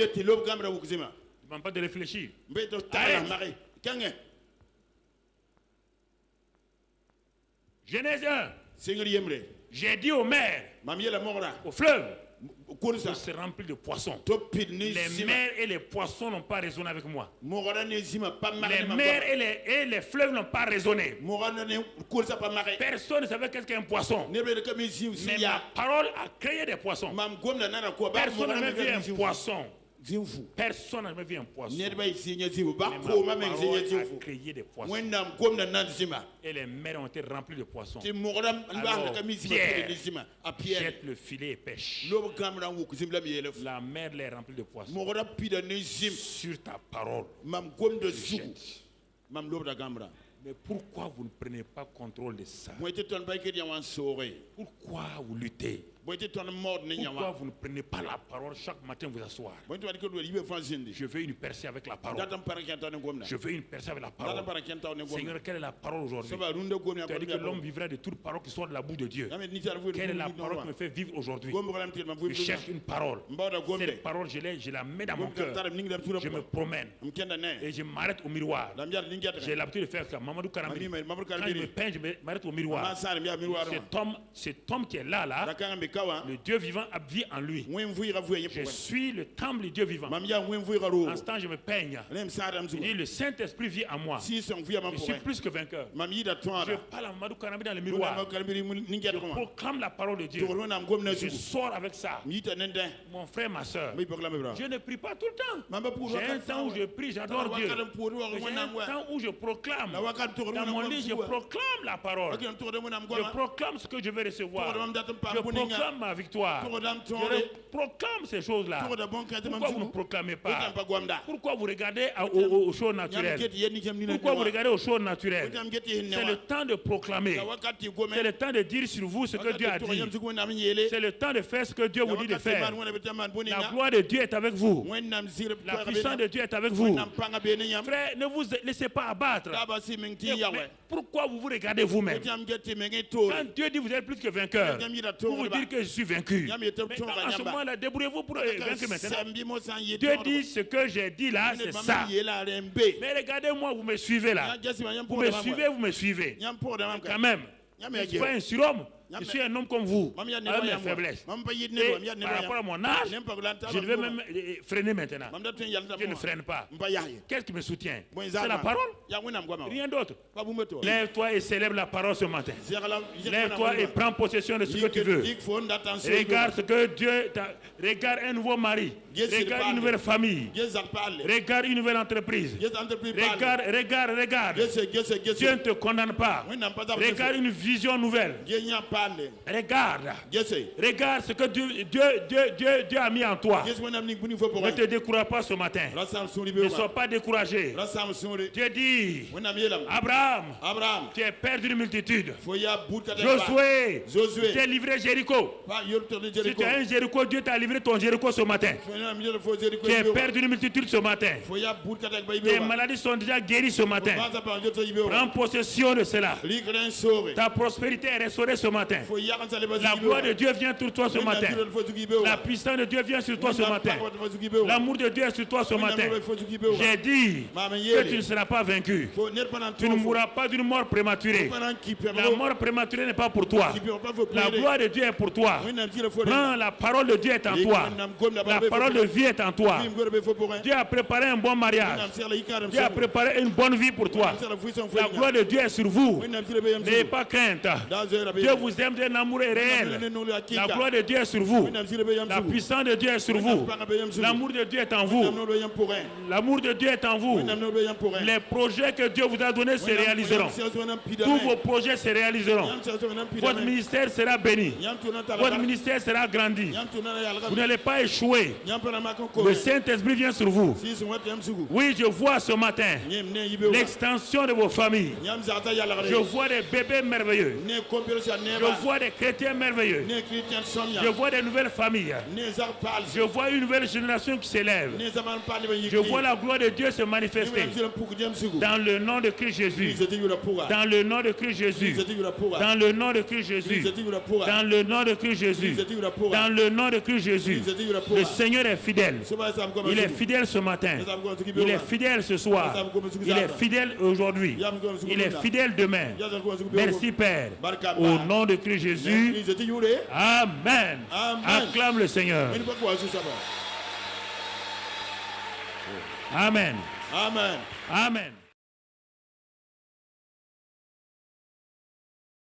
demande pas de réfléchir. Arrête. Genèse 1. J'ai dit aux mers, au fleuve, il se remplit de poissons. Les mers et les poissons n'ont pas raisonné avec moi. Les mers et les fleuves n'ont pas raisonné. Personne ne savait qu'est-ce qu'un poisson. Mais ma parole a créé des poissons. Personne n'a même vu un poisson. Personne n'a jamais vu un poisson. Mais ma parole a créé des poissons. Et les mers ont été remplies de poissons. Alors Pierre jette le filet et pêche. La mer les remplie de poissons. Sur ta parole. Mais pourquoi vous ne prenez pas contrôle de ça? Pourquoi vous luttez? Pourquoi vous ne prenez pas la parole chaque matin vous asseoir? Je veux une percée avec la parole. Je veux une percée avec la parole. Seigneur, quelle est la parole aujourd'hui? Tu as dit que l'homme vivra de toute parole qui sort de la bouche de Dieu. Quelle est la parole qui me fait vivre aujourd'hui? Je cherche une parole. Cette parole, je la mets dans mon cœur. Je me promène et je m'arrête au miroir. J'ai l'habitude de faire ça. Mamadou Karami. Quand je me peins, je m'arrête au miroir. Cet homme qui est là, Le Dieu vivant vit en lui. Je suis le temple du Dieu vivant. En ce temps, je me peigne. Je dis, le Saint-Esprit vit en moi. Je suis plus que vainqueur. Je parle à Madou Kanambi dans le miroir. Je proclame la parole de Dieu. Je sors avec ça. Mon frère, ma soeur, je ne prie pas tout le temps. J'ai un temps où je prie, j'adore Dieu. J'ai un temps où je proclame. Dans mon lit, je proclame la parole. Je proclame ce que je vais recevoir. Je proclame ma victoire. Je proclame ces choses-là. Pourquoi vous ne proclamez pas? Pourquoi vous regardez aux choses naturelles? Pourquoi vous regardez aux choses naturelles? C'est le temps de proclamer. C'est le temps de dire sur vous ce que Dieu a dit. C'est le temps de faire ce que Dieu vous dit de faire. La gloire de Dieu est avec vous. La puissance de Dieu est avec vous. Frère, ne vous laissez pas abattre. Mais pourquoi vous vous regardez vous-même? Quand Dieu dit vous êtes plus que vainqueur, vous vous dites que je suis vaincu. Mais à ce moment-là, débrouillez-vous pour vaincre maintenant. Dieu dit ce que j'ai dit là, c'est ça. Mais regardez-moi, vous me suivez là. Vous me suivez. Quand même, je ne suis pas un surhomme. Je suis un homme comme vous, avec mes faiblesses. Et par rapport à mon âge, je devais même freiner maintenant. Je ne freine pas. Qu'est-ce qui me soutient? C'est la parole. Rien d'autre. Lève-toi et célèbre la parole ce matin. Lève-toi et prends possession de ce que tu veux. Regarde ce que Dieu t'a. Regarde un nouveau mari. Regarde une nouvelle famille. Regarde une nouvelle entreprise. Regarde. Dieu ne te condamne pas. Regarde une vision nouvelle. Regarde ce que Dieu a mis en toi. Ne te décourage pas ce matin. Ne sois pas découragé. Dieu dit, Abraham, tu es père d'une multitude. Josué, tu as livré Jéricho. Si tu as un Jéricho, Dieu t'a livré ton Jéricho ce matin. Tu es père d'une multitude ce matin. Tes maladies sont déjà guéries ce matin. Prends possession de cela. Ta prospérité est restaurée ce matin. La gloire de Dieu vient sur toi ce matin. La puissance de Dieu vient sur toi ce matin. L'amour de Dieu est sur toi ce matin. J'ai dit que tu ne seras pas vaincu. Tu ne mourras pas d'une mort prématurée. La mort prématurée n'est pas pour toi. La gloire de Dieu est pour toi. Prends, la parole de Dieu est en toi. La parole de vie est en toi. Dieu a préparé un bon mariage. Dieu a préparé une bonne vie pour toi. La gloire de Dieu est sur vous. N'ayez pas crainte. Dieu vous aime d'un amour réel. La gloire de Dieu est sur vous. La puissance de Dieu est sur vous. L'amour de Dieu est en vous. L'amour de Dieu est en vous. Les projets que Dieu vous a donnés se réaliseront. Tous vos projets se réaliseront. Votre ministère sera béni. Votre ministère sera grandi. Vous n'allez pas échouer. Le Saint-Esprit vient sur vous. Oui, je vois ce matin l'extension de vos familles. Je vois des bébés merveilleux. Je vois des chrétiens merveilleux. Je vois des nouvelles familles. Je vois une nouvelle génération qui s'élève. Je vois la gloire de Dieu se manifester. Dans le nom de Christ Jésus. Dans le nom de Christ Jésus. Dans le nom de Christ Jésus. Dans le nom de Christ Jésus. Dans le nom de Christ Jésus. Le Seigneur est fidèle. Il est fidèle ce matin. Il est fidèle ce soir. Il est fidèle aujourd'hui. Il est fidèle demain. Merci Père. Au nom de Christ Jésus. Amen. Acclame le Seigneur. Amen. Amen. Amen.